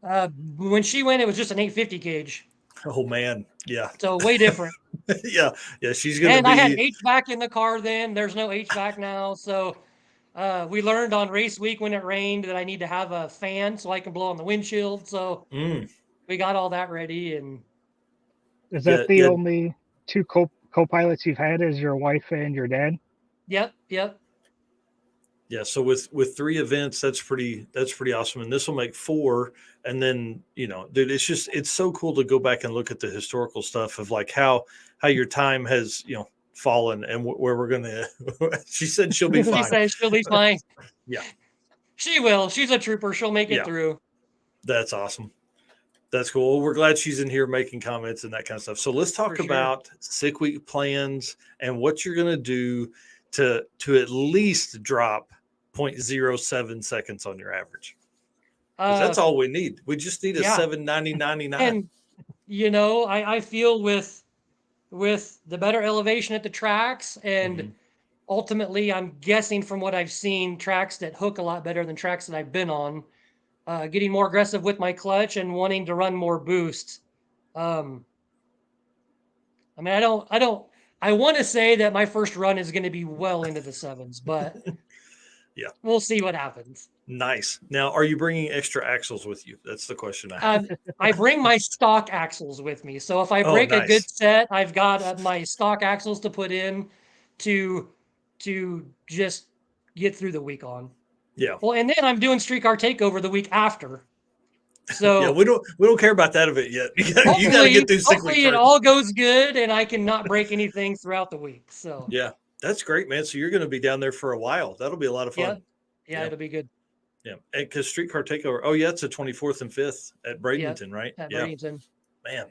When she went, it was just an 850 cage. Oh man. Yeah. So way different. Yeah. She's going to be. And I had HVAC in the car then. There's no HVAC now. So we learned on race week when it rained that I need to have a fan so I can blow on the windshield. So we got all that ready. And is that the only two co-pilots you've had, is your wife and your dad? Yep. Yeah, so with 3 events, that's pretty awesome, and this will make 4. And then dude, it's so cool to go back and look at the historical stuff of like how your time has fallen and where we're gonna. She said she'll be fine. She said she'll be fine. Yeah, she will. She's a trooper. She'll make it through. That's awesome. That's cool. We're glad she's in here making comments and that kind of stuff. So let's talk For sure. about sick week plans and what you're going to do to at least drop 0.07 seconds on your average. Because that's all we need. We just need a yeah. 790.99. And I feel with the better elevation at the tracks, and ultimately, I'm guessing from what I've seen, tracks that hook a lot better than tracks that I've been on. Getting more aggressive with my clutch and wanting to run more boost. I mean, I want to say that my first run is going to be well into the sevens, but yeah, we'll see what happens. Nice. Now, are you bringing extra axles with you? That's the question I have. I bring my stock axles with me. So if I break a good set, I've got my stock axles to put in to just get through the week on. Yeah. Well, and then I'm doing Streetcar Takeover the week after. So yeah, we don't care about that event yet. You got to get through sick week hopefully it all goes good and I can not break anything throughout the week. So yeah, that's great, man. So you're going to be down there for a while. That'll be a lot of fun. Yeah, it'll be good. Yeah, because Streetcar Takeover. Oh yeah, it's the 24th and 5th at Bradenton, right? At Bradenton. Man,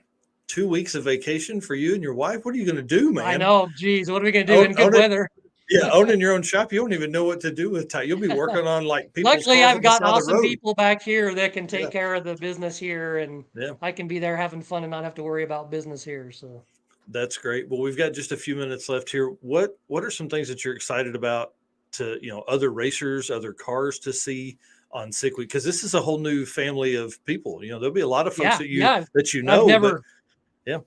2 weeks of vacation for you and your wife. What are you going to do, man? I know. Geez, what are we going to do in good weather? Yeah, owning your own shop, you don't even know what to do with time. You'll be working on like people's Luckily, cars I've got on the awesome road. people back here that can take care of the business here, and I can be there having fun and not have to worry about business here. So that's great. Well, we've got just a few minutes left here. What are some things that you're excited about to other racers, other cars to see on sick week? Because this is a whole new family of people. There'll be a lot of folks that you know. I've never, but,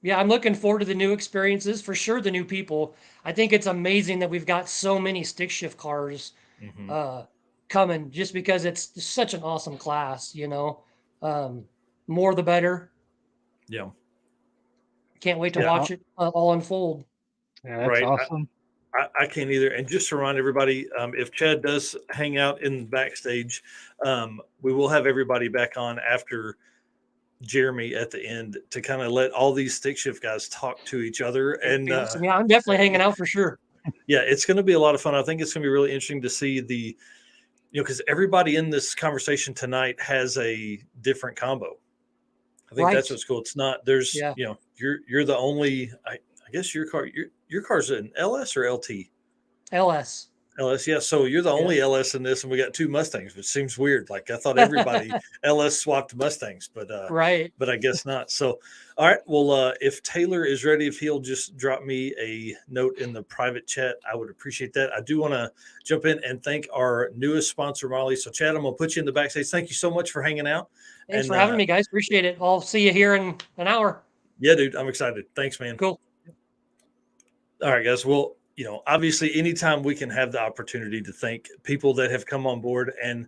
yeah, I'm looking forward to the new experiences, for sure, the new people. I think it's amazing that we've got so many stick shift cars coming, just because it's such an awesome class, more the better. Yeah. Can't wait to watch it all unfold. Yeah, that's awesome. I can't either. And just to remind everybody, if Chad does hang out in the backstage, we will have everybody back on after Jeremy at the end to kind of let all these stick shift guys talk to each other. And yeah, I'm definitely hanging out for sure. Yeah, it's going to be a lot of fun. I think it's going to be really interesting to see because everybody in this conversation tonight has a different combo. I think that's what's cool. It's not there's you're the only. I guess your car's an LS or LT. LS. Yeah. So you're the only LS in this, and we got 2 Mustangs, which seems weird. Like I thought everybody LS swapped Mustangs, but but I guess not. So, all right. Well, if Taylor is ready, if he'll just drop me a note in the private chat, I would appreciate that. I do want to jump in and thank our newest sponsor, Molly. So, Chad, I'm gonna put you in the backstage. Thank you so much for hanging out. Thanks for having me, guys. Appreciate it. I'll see you here in an hour. Yeah, dude. I'm excited. Thanks, man. Cool. All right, guys. Well, obviously anytime we can have the opportunity to thank people that have come on board and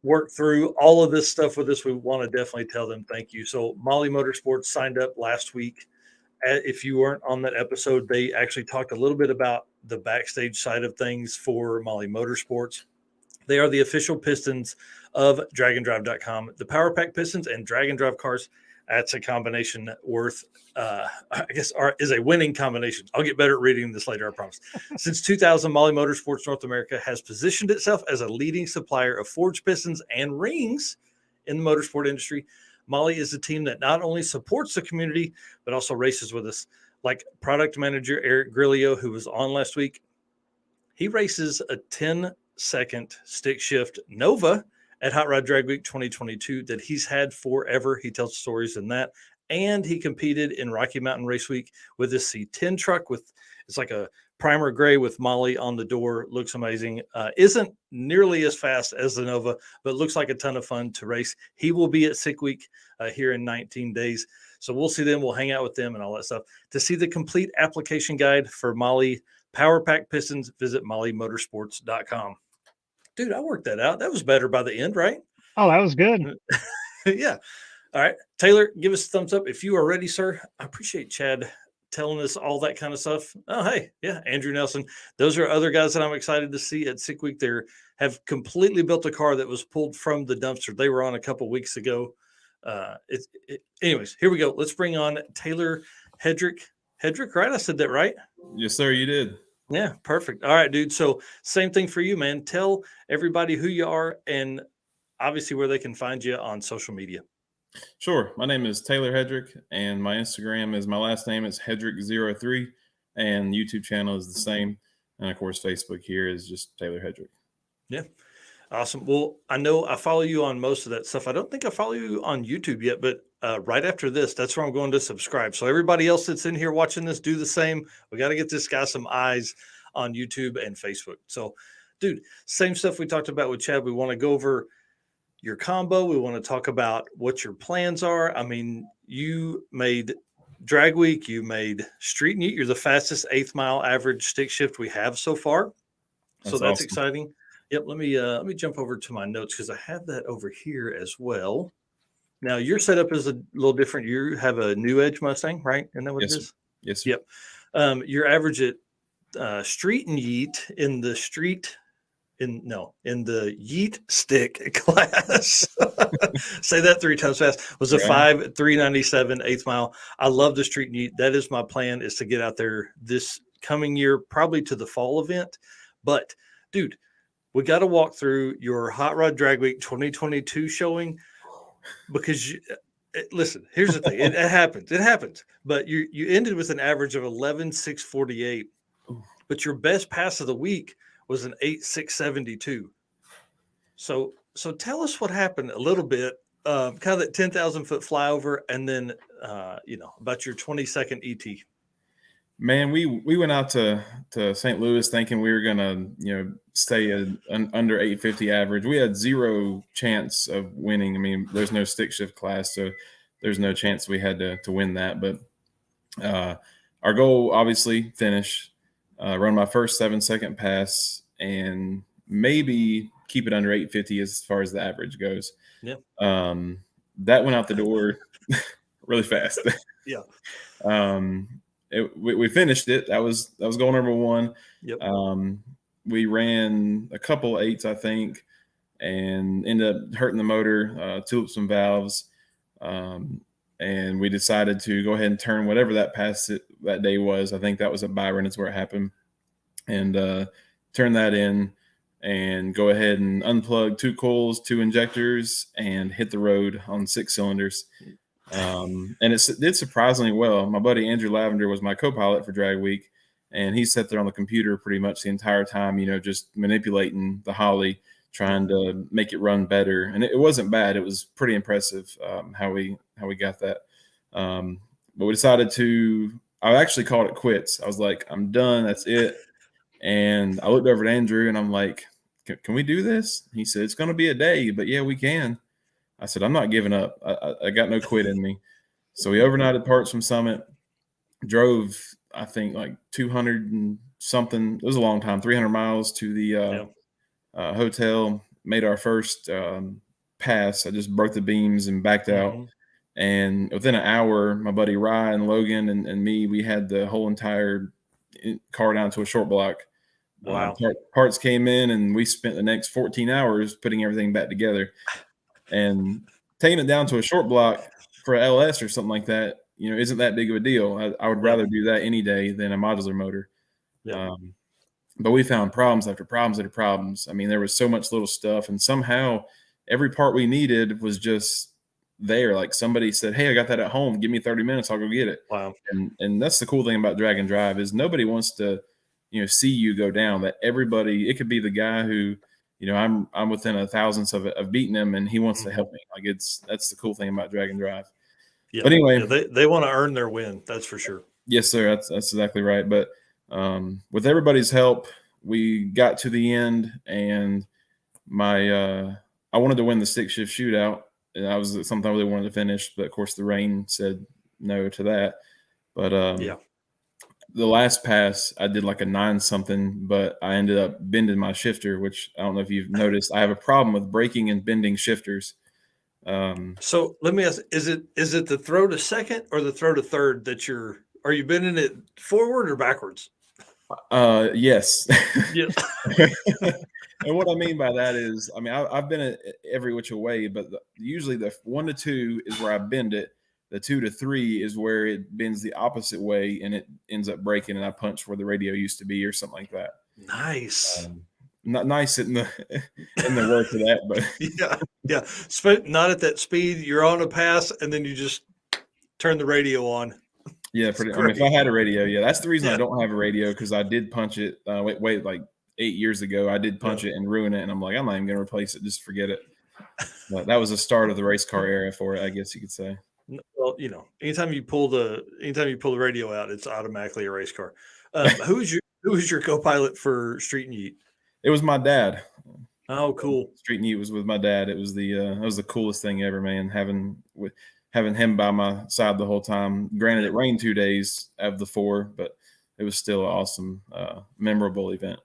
work through all of this stuff with us, we want to definitely tell them thank you. So Molly Motorsports signed up last week. If you weren't on that episode, they actually talked a little bit about the backstage side of things for Molly Motorsports. They are the official pistons of Drag-N-Drive.com. The Power Pack pistons and Drag-N-Drive cars, that's a combination worth, I guess, is a winning combination. I'll get better at reading this later, I promise. Since 2000, Molly Motorsports North America has positioned itself as a leading supplier of forged pistons and rings in the motorsport industry. Molly is a team that not only supports the community, but also races with us. Like product manager Eric Grillo, who was on last week, he races a 10-second stick shift Nova at Hot Rod Drag Week 2022 that he's had forever. He tells stories in that. And he competed in Rocky Mountain Race Week with this C10 truck it's like a primer gray with Molly on the door. Looks amazing. Isn't nearly as fast as the Nova, but looks like a ton of fun to race. He will be at Sick Week here in 19 days. So we'll see them. We'll hang out with them and all that stuff. To see the complete application guide for Molly Power Pack Pistons, visit mollymotorsports.com. Dude, I worked that out. That was better by the end, right? Oh, that was good. Yeah. All right. Taylor, give us a thumbs up if you are ready, sir. I appreciate Chad telling us all that kind of stuff. Oh, hey. Yeah. Andrew Nelson. Those are other guys that I'm excited to see at Sick Week. They have completely built a car that was pulled from the dumpster. They were on a couple weeks ago. Anyways, here we go. Let's bring on Taylor Hedrick. Hedrick, right? I said that right? Yes, sir. You did. Yeah, perfect. All right, dude. So same thing for you, man. Tell everybody who you are and obviously where they can find you on social media. Sure. My name is Taylor Hedrick, and my Instagram is my last name. It's Hedrick03, and YouTube channel is the same. And of course, Facebook here is just Taylor Hedrick. Yeah. Awesome. Well, I know I follow you on most of that stuff. I don't think I follow you on YouTube yet, but right after this, that's where I'm going to subscribe. So everybody else that's in here watching this, do the same. We got to get this guy some eyes on YouTube and Facebook. So, dude, same stuff we talked about with Chad. We want to go over your combo. We want to talk about what your plans are. I mean, you made drag week, you made street and you're the fastest 8th mile average stick shift we have so far. So that's awesome. exciting. Yep. Let me jump over to my notes because I have that over here as well. Now your setup is a little different. You have a New Edge Mustang, right? Isn't that what Yes, it is? sir. Yes, sir. Yep. Your average at street and yeet in the street in the yeet stick class. Say that 3 times fast. Was a 5.397 8th mile. I love the street and yeet. That is my plan, is to get out there this coming year, probably to the fall event. But dude, we got to walk through your Hot Rod Drag Week 2022 showing, because listen, here's the thing. It happens. It happens. But you ended with an average of 11,648, but your best pass of the week was an 8,672. So tell us what happened a little bit, kind of that 10,000 foot flyover, and then about your 22nd ET. Man, we went out to St. Louis thinking we were gonna stay at an under 850 average. We had zero chance of winning. I mean, there's no stick shift class, so there's no chance we had to win that. But our goal, obviously, finish, run my first 7-second pass, and maybe keep it under 850 as far as the average goes. Yeah. That went out the door really fast. Yeah. We finished it. That was goal number one. Yep. We ran a couple 8s, I think, and ended up hurting the motor, tulip some valves, and we decided to go ahead and turn whatever that pass that day was. I think that was at Byron, is where it happened, and turn that in and go ahead and unplug 2 coils, 2 injectors, and hit the road on 6 cylinders. And it did surprisingly well. My buddy Andrew Lavender was my co-pilot for Drag Week, and he sat there on the computer pretty much the entire time, just manipulating the Holly, trying to make it run better. And it wasn't bad. It was pretty impressive how we got that. But we decided I actually called it quits. I was like, I'm done. That's it. And I looked over at Andrew and I'm like, can we do this? He said, it's going to be a day, but yeah, we can. I said, I'm not giving up. I got no quit in me. So we overnighted parts from Summit, drove, I think, like 200 and something. It was a long time, 300 miles to the hotel, made our first pass. I just broke the beams and backed out. And within an hour, my buddy Ryan, Logan, and me, we had the whole entire car down to a short block. Wow. Parts came in, and we spent the next 14 hours putting everything back together. And taking it down to a short block for LS or something like that, isn't that big of a deal. I would rather do that any day than a modular motor. Yeah. But we found problems after problems after problems. I mean, there was so much little stuff, and somehow every part we needed was just there. Like somebody said, hey, I got that at home. Give me 30 minutes. I'll go get it. Wow. And that's the cool thing about Drag-N-Drive is nobody wants to, see you go down. That everybody, it could be the guy who, I'm within a thousandth of beating him, and he wants to help me. Like that's the cool thing about Drag-N-Drive. Yeah. But anyway, they want to earn their win. That's for sure. Yes, sir. That's exactly right. But with everybody's help, we got to the end, and I wanted to win the stick shift shootout, and that was something I really wanted to finish. But of course, the rain said no to that. But the last pass, I did like a 9-something, but I ended up bending my shifter, which I don't know if you've noticed. I have a problem with breaking and bending shifters. So let me ask: Is it the throw to second or the throw to third that are you bending it forward or backwards? Yes. Yeah. And what I mean by that is, I mean, I've been it every which way, but usually the 1 to 2 is where I bend it. The 2 to 3 is where it bends the opposite way, and it ends up breaking, and I punch where the radio used to be or something like that. Nice. not nice in the words of that, but yeah. Not at that speed. You're on a pass, and then you just turn the radio on. yeah, It's pretty. I mean, if great. I had a radio, yeah, that's the reason I Yeah. don't have a radio, because I did punch it. Wait, like 8 years ago, I did punch it and ruin it, and I'm like, I'm not even gonna replace it. Just forget it. But that was the start of the race car era for it, I guess you could say. Well, anytime you pull the radio out, it's automatically a race car. Who was your co-pilot for Street and Yeet? It was my dad. Oh, cool. Street and Yeet was with my dad. It was the coolest thing ever, man. Having him by my side the whole time. Granted, it rained 2 days of the 4, but it was still an awesome, memorable event.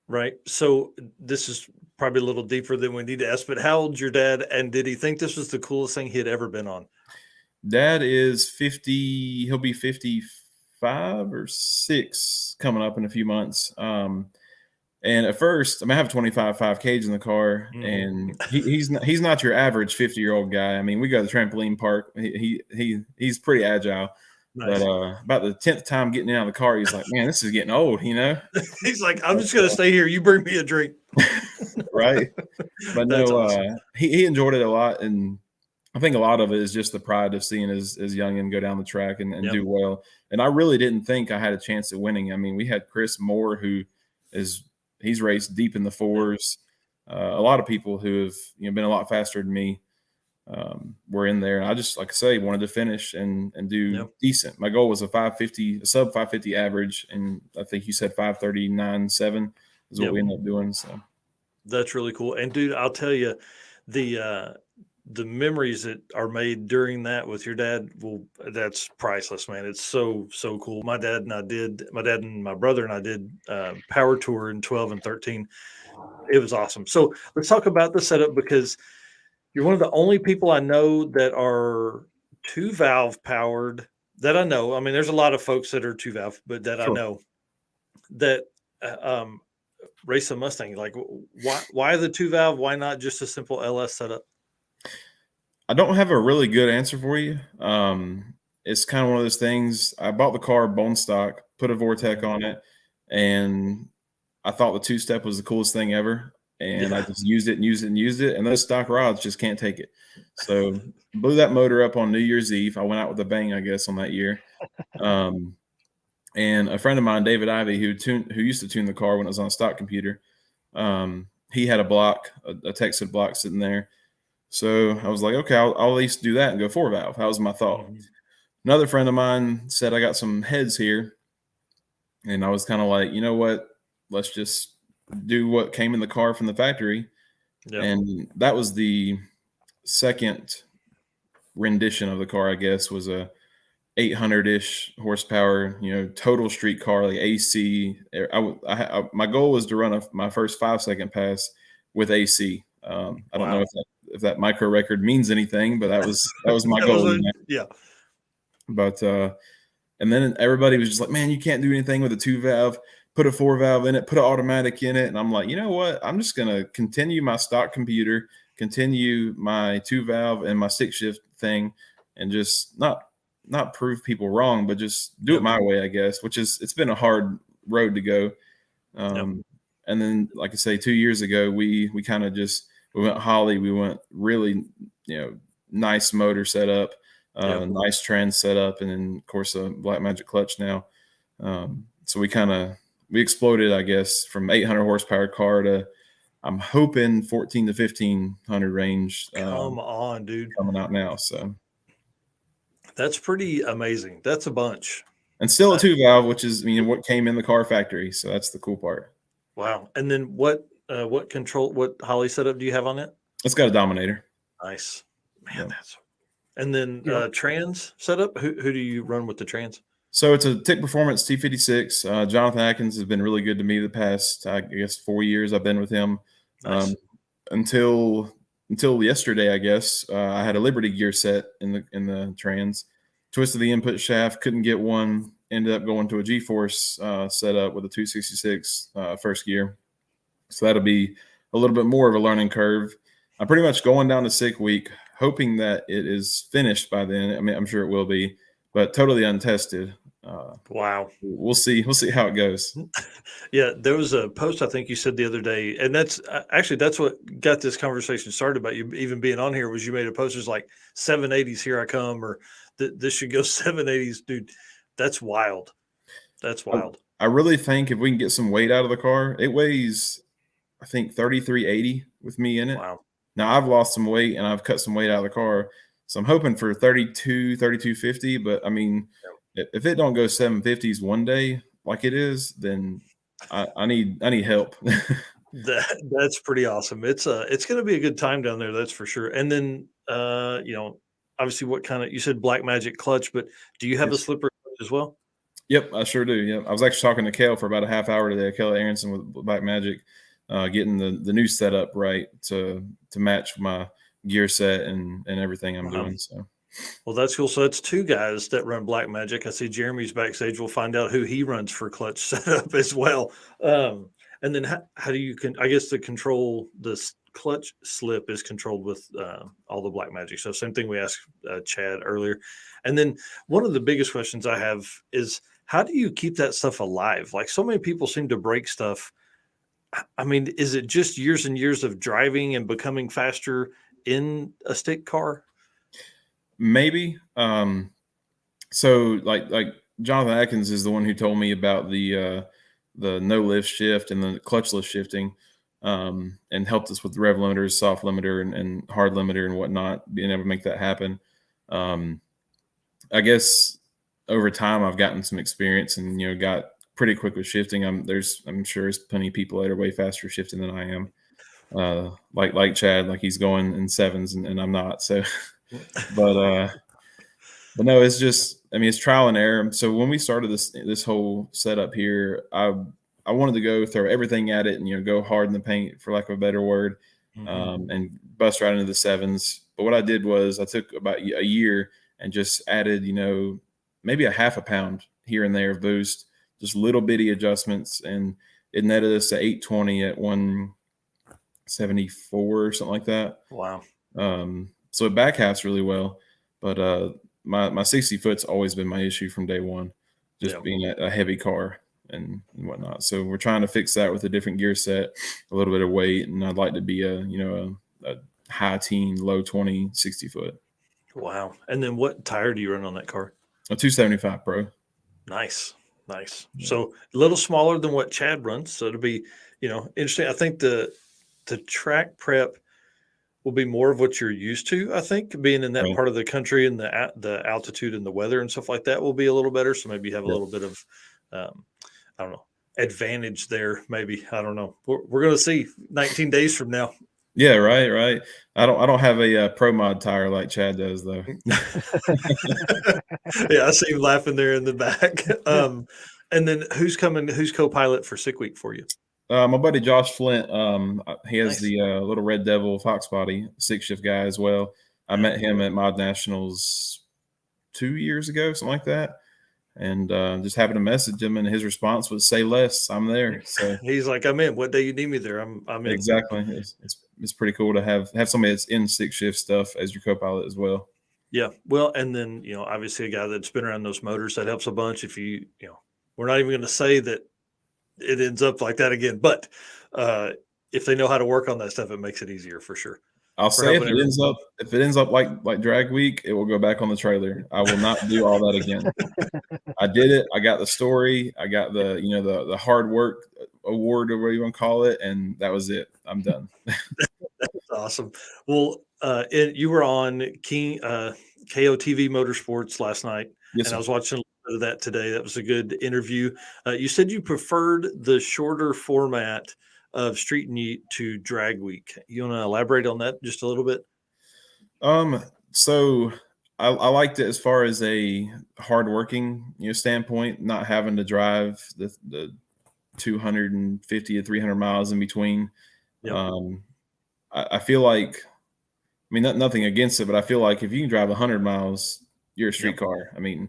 Right. So this is probably a little deeper than we need to ask, but how old's your dad, and did he think this was the coolest thing he had ever been on? Dad is 50. He'll be 55 or 6 coming up in a few months. And at first, I have 25 5Ks in the car, and he's not your average 50-year-old guy. I mean, we go to the trampoline park. He's pretty agile. Nice. But about the 10th time getting out of the car, he's like, man, this is getting old, He's like, I'm just going to stay here. You bring me a drink. Right. But no, awesome. He enjoyed it a lot. And I think a lot of it is just the pride of seeing his youngin go down the track and do well. And I really didn't think I had a chance at winning. I mean, we had Chris Moore, he's raced deep in the 4s. A lot of people who have been a lot faster than me were in there. And I just, like I say, wanted to finish and do decent. My goal was a sub 550 average, and I think you said 539.7 is what we ended up doing. So that's really cool. And dude, I'll tell you, the memories that are made during that with your dad, that's priceless, man. It's so cool. My dad and my brother and I did Power Tour in 12 and 13. It was awesome. So let's talk about the setup, because you're one of the only people I know that are 2-valve powered that I know. I mean, there's a lot of folks that are 2-valve, but that I know that race a Mustang. Like, why the 2-valve? Why not just a simple LS setup? I don't have a really good answer for you. It's kind of one of those things. I bought the car bone stock, put a Vortec on it, and I thought the 2-step was the coolest thing ever. And I just used it, and those stock rods just can't take it. So blew that motor up on New Year's Eve. I went out with a bang, I guess, on that year. And a friend of mine, David Ivey, who used to tune the car when it was on a stock computer, he had a block, a Texas block sitting there. So I was like, okay, I'll at least do that and go 4-valve. That was my thought. Another friend of mine said, I got some heads here. And I was kind of like, you know what? Let's just do what came in the car from the factory. And that was the second rendition of the car, I guess, was a 800-ish horsepower, total street car, like AC. My goal was to run my first 5-second pass with AC. I don't know if that micro record means anything, but that was my goal. But and then everybody was just like, man, you can't do anything with a 2-valve. Put a 4-valve in it, put an automatic in it. And I'm like, you know what? I'm just going to continue my stock computer, continue my 2-valve and my stick shift thing, and just not prove people wrong, but just do it my way, I guess, it's been a hard road to go. And then, like I say, 2 years ago, we kind of we went Holly. We went really, nice motor setup, nice trans setup, and then, of course, a Black Magic clutch now. So we exploded, I guess, from 800 horsepower car to, I'm hoping, 14 to 1500 range. Come on, dude. Coming out now. So that's pretty amazing. That's a bunch. And still a 2-valve, which is, what came in the car factory. So that's the cool part. Wow. And then what Holly setup do you have on it? It's got a Dominator. Nice. Man, and then trans setup, who do you run with the trans? So it's a Tick Performance T56. Jonathan Atkins has been really good to me the past, I guess, 4 years I've been with him. Nice. Until yesterday, I guess, I had a Liberty gear set in the trans. Twisted the input shaft, couldn't get one. Ended up going to a G-Force setup with a 266 first gear. So that'll be a little bit more of a learning curve. I'm pretty much going down to sick week, hoping that it is finished by then. I'm sure it will be, but totally untested. Wow. We'll see how it goes. Yeah, there was a post I think you said the other day, and that's actually that's what got this conversation started about you even being on here. Was you made a post was like 780s, here I come, or this should go 780s, dude. That's wild. That's wild. I really think if we can get some weight out of the car, it weighs, I think 3380 with me in it. Wow. Now I've lost some weight and I've cut some weight out of the car, so I'm hoping for 3250. But I mean, if it don't go 750s one day like it is, then I need help. That's pretty awesome. It's going to be a good time down there, that's for sure. And then obviously, what kind of, you said Black Magic clutch, but do you have a slipper clutch as well? Yep, I sure do. Yep, I was actually talking to Kel for about a half hour today. Kelly Aronson with Black Magic, getting the new setup right to match my gear set and everything I'm doing. So, well, that's cool. So that's two guys that run Black Magic. I see Jeremy's backstage. We'll find out who he runs for clutch setup as well. And then how do you I guess the control this clutch slip is controlled with all the Black Magic. So same thing we asked Chad earlier. And then one of the biggest questions I have is, how do you keep that stuff alive? Like, so many people seem to break stuff. I mean, is it just years and years of driving and becoming faster in a stick car? Maybe. So like Jonathan Atkins is the one who told me about the no lift shift and the clutchless shifting, and helped us with the rev limiters, soft limiter, and hard limiter and whatnot, being able to make that happen. I guess over time I've gotten some experience and, got pretty quick with shifting. I'm sure there's plenty of people that are way faster shifting than I am. Like Chad, like he's going in sevens and I'm not. So, but no, it's just, I mean, it's trial and error. So when we started this whole setup here, I wanted to go throw everything at it and, go hard in the paint, for lack of a better word, and bust right into the sevens. But what I did was I took about a year and just added, maybe a half a pound here and there of boost, just little bitty adjustments, and it netted us to 820 at 174 or something like that. Wow. So it back halves really well, but my 60 foot's always been my issue from day one, just being a heavy car and whatnot. So we're trying to fix that with a different gear set, a little bit of weight, and I'd like to be a high teen, low 20, 60 foot. Wow. And then what tire do you run on that car? A 275 Pro. Nice. Yeah. So a little smaller than what Chad runs. So it'll be, interesting. I think the track prep will be more of what you're used to. I think being in that part of the country and the altitude and the weather and stuff like that will be a little better. So maybe you have a little bit of, I don't know, advantage there. Maybe, I don't know. We're going to see 19 days from now. Yeah, right. I don't have a pro mod tire like Chad does though. Yeah, I see you laughing there in the back. And then who's co-pilot for Sick Week for you? My buddy Josh Flint. He has the little Red Devil Fox Body 6-shift guy as well. I met him at Mod Nationals 2 years ago, something like that. And just happened to message him, and his response was, "Say less, I'm there." So he's like, "I'm in. What day you need me there? I'm in." Exactly. It's pretty cool to have somebody that's in 6-shift stuff as your co-pilot as well. Yeah. Well, and then obviously a guy that's been around those motors, that helps a bunch. If you we're not even going to say that it ends up like that again, but if they know how to work on that stuff, it makes it easier for sure. I'll say if it ends up like drag week, it will go back on the trailer. I will not do all that again. I did it. I got the story. I got the hard work award, or whatever you want to call it, and that was it. I'm done. That's awesome. Well, you were on King KOTV Motorsports last night, and I was watching a little bit of that today. That was a good interview. You said you preferred the shorter format of Street and Yeet to Drag Week. You want to elaborate on that just a little bit? So I liked it as far as a hardworking standpoint, not having to drive the 250 to 300 miles in between. Yep. I feel like, I mean, nothing against it, but I feel like if you can drive 100 miles, you're a street car. I mean,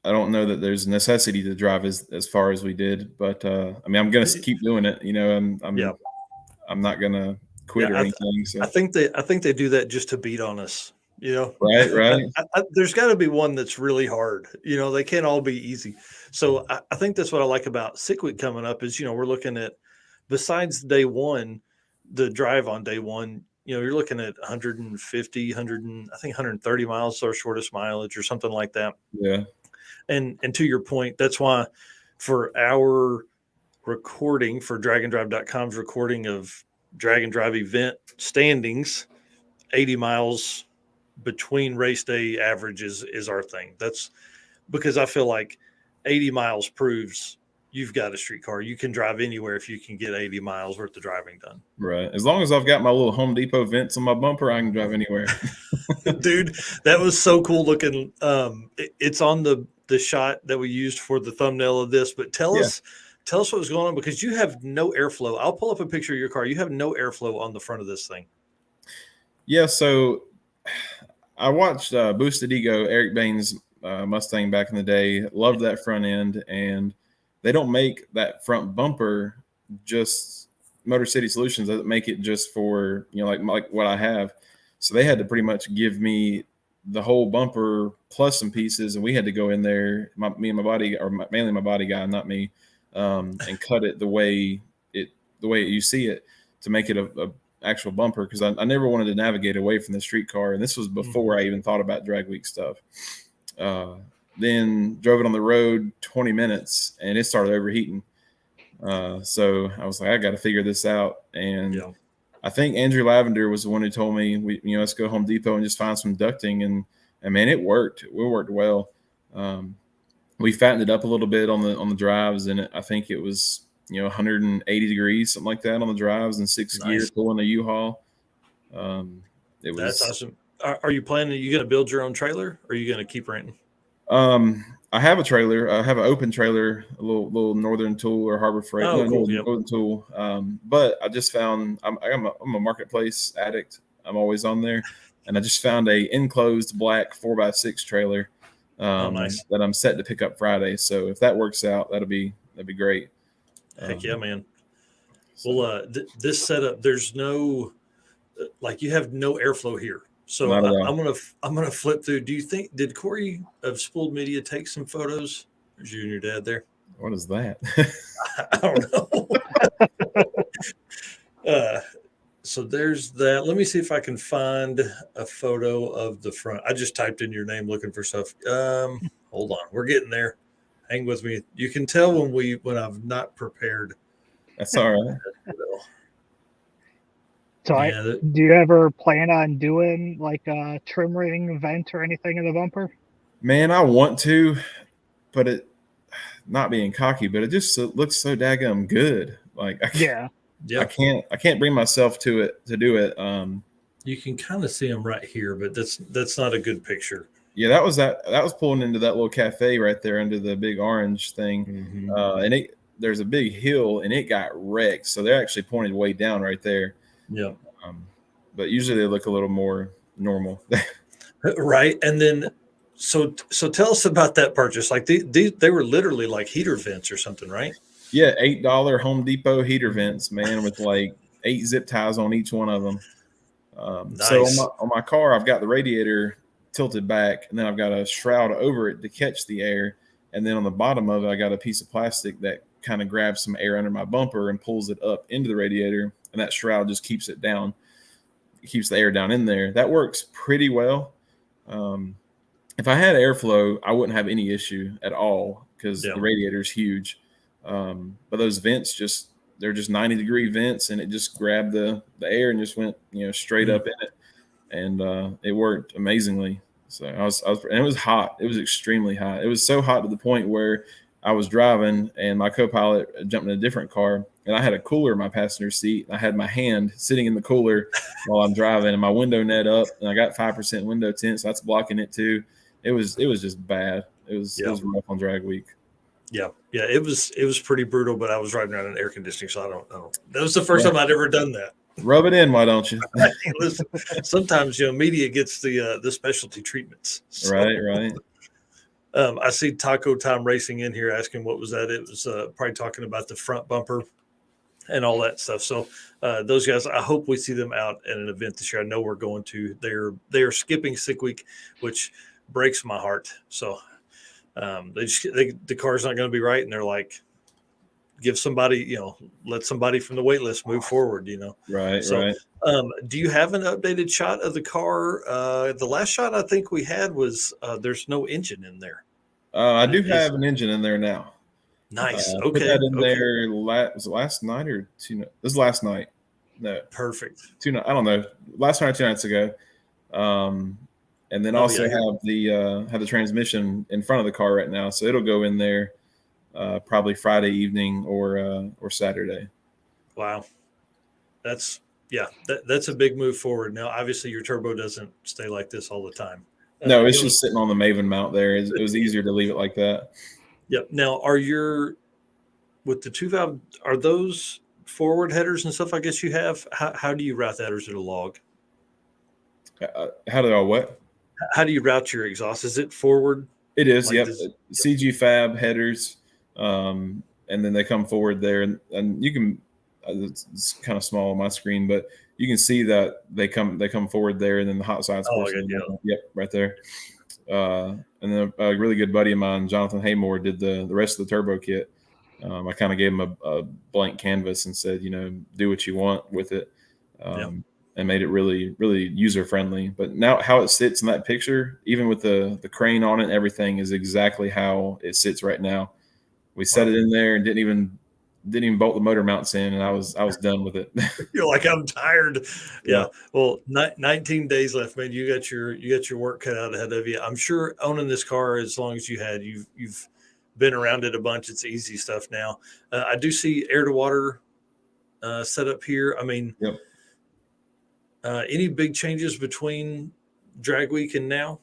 I don't know that there's a necessity to drive as far as we did, but I mean, I'm going to keep doing it. I'm not going to quit or anything. So I think they do that just to beat on us. Right, right. There's got to be one that's really hard. They can't all be easy. So I think that's what I like about Sick Week coming up is, we're looking at, besides day one, the drive on day one, you're looking at 150, I think 130 miles, our shortest mileage or something like that. Yeah. And to your point, that's why for our recording, for Drag-N-Drive.com's recording of Drag-N-Drive event standings, 80 miles between race day average is our thing. That's because I feel like 80 miles proves you've got a street car. You can drive anywhere if you can get 80 miles worth of driving done. Right. As long as I've got my little Home Depot vents on my bumper, I can drive anywhere. Dude, that was so cool looking. It's on the shot that we used for the thumbnail of this, but tell us what was going on, because you have no airflow. I'll pull up a picture of your car. You have no airflow on the front of this thing. Yeah, so I watched Boosted Ego, Eric Bain's Mustang back in the day. Loved that front end, and they don't make that front bumper. Just Motor City Solutions doesn't make it just for like what I have. So they had to pretty much give me the whole bumper plus some pieces, and we had to go in there, me and my body, or mainly my body guy, not me, and cut it the way you see it to make it a actual bumper, because I never wanted to navigate away from the street car, and this was before I even thought about drag week stuff. Then drove it on the road 20 minutes and it started overheating. So I was like, I got to figure this out. And I think Andrew Lavender was the one who told me, let's go Home Depot and just find some ducting, and man, it worked. It worked well. We fattened it up a little bit on the drives, and I think it was 180 degrees, something like that on the drives, and 6 gears pulling a U-Haul. That's awesome. Are you going to build your own trailer, or are you going to keep renting? I have a trailer. I have an open trailer, a little Northern Tool or Harbor Freight. Northern Tool. But I just found I'm a marketplace addict. I'm always on there, and I just found a enclosed black 4x6 trailer that I'm set to pick up Friday. So if that works out, that'd be great. Heck yeah, man. Well, this setup, there's no, you have no airflow here. So I'm gonna flip through. Did Corey of Spooled Media take some photos? There's you and your dad there. What is that? I don't know. So there's that. Let me see if I can find a photo of the front. I just typed in your name looking for stuff. Hold on, we're getting there. Hang with me. You can tell when I've not prepared. That's all right. So do you ever plan on doing like a trim ring vent or anything in the bumper? Man, I want to, but it, not being cocky, but it just looks so daggum good. Like I can't bring myself to do it. You can kind of see them right here, but that's not a good picture. Yeah, that was pulling into that little cafe right there under the big orange thing. Mm-hmm. And there's a big hill, and it got wrecked. So they're actually pointed way down right there. Yeah. But usually they look a little more normal. Right. And then, so tell us about that purchase. Like they were literally like heater vents or something, right? Yeah. $8 Home Depot heater vents, man, with like 8 zip ties on each one of them. Nice. So on my car, I've got the radiator tilted back, and then I've got a shroud over it to catch the air. And then on the bottom of it, I got a piece of plastic that kind of grabs some air under my bumper and pulls it up into the radiator. And that shroud just keeps it down. It keeps the air down in there. That works pretty well. If I had airflow, I wouldn't have any issue at all, because the radiator is huge. But those vents they're just 90-degree vents, and it just grabbed the air and just went straight up in it, and it worked amazingly. So I was, and it was hot. It was extremely hot. It was so hot to the point where I was driving, and my co-pilot jumped in a different car, and I had a cooler in my passenger seat. I had my hand sitting in the cooler while I'm driving, and my window net up, and I got 5% window tint, so that's blocking it too. It was just bad. It was rough on drag week. Yeah. It was pretty brutal, but I was driving around in air conditioning, so I don't know. That was the first time I'd ever done that. Rub it in, why don't you? Listen, sometimes media gets the specialty treatments. So. Right. I see Taco Time Racing in here asking what was that. It was probably talking about the front bumper. and all that stuff. So those guys, I hope we see them out at an event this year. I know we're going to. They're skipping Sick Week, which breaks my heart. So the car's not going to be right, and they're like, give somebody, let somebody from the wait list move forward. Right, So, right. do you have an updated shot of the car? The last shot I think we had was there's no engine in there. I do have an engine in there now. Nice. Put Okay. that in there. Was it last night or two? This is last night. No. Perfect. I don't know. Last night or 2 nights ago. And then also have the transmission in front of the car right now, so it'll go in there probably Friday evening or Saturday. Wow. That's a big move forward. Now, obviously, your turbo doesn't stay like this all the time. No, it's just sitting on the Maven mount there. It was easier to leave it like that. Yep. Now, with the 2 valve, are those forward headers and stuff? I guess you have. How do you route that, or is it a log? How do I what? How do you route your exhaust? Is it forward? It is. Like Yep. this? CG Fab headers, and then they come forward there, and you can. It's kind of small on my screen, but you can see that they come forward there, and then the hot sides. Yep, right there. And then a really good buddy of mine, Jonathan Haymore, did the rest of the turbo kit. I kind of gave him a blank canvas and said, do what you want with it, and made it really, really user friendly. But now how it sits in that picture, even with the crane on it, everything is exactly how it sits right now. We set it in there and didn't even bolt the motor mounts in, and I was done with it. You're like, I'm tired. Yeah. Well, 19 days left, man. You got your work cut out ahead of you. I'm sure owning this car as long as you had, you've been around it a bunch. It's easy stuff now. I do see air to water set up here. I mean, any big changes between drag week and now?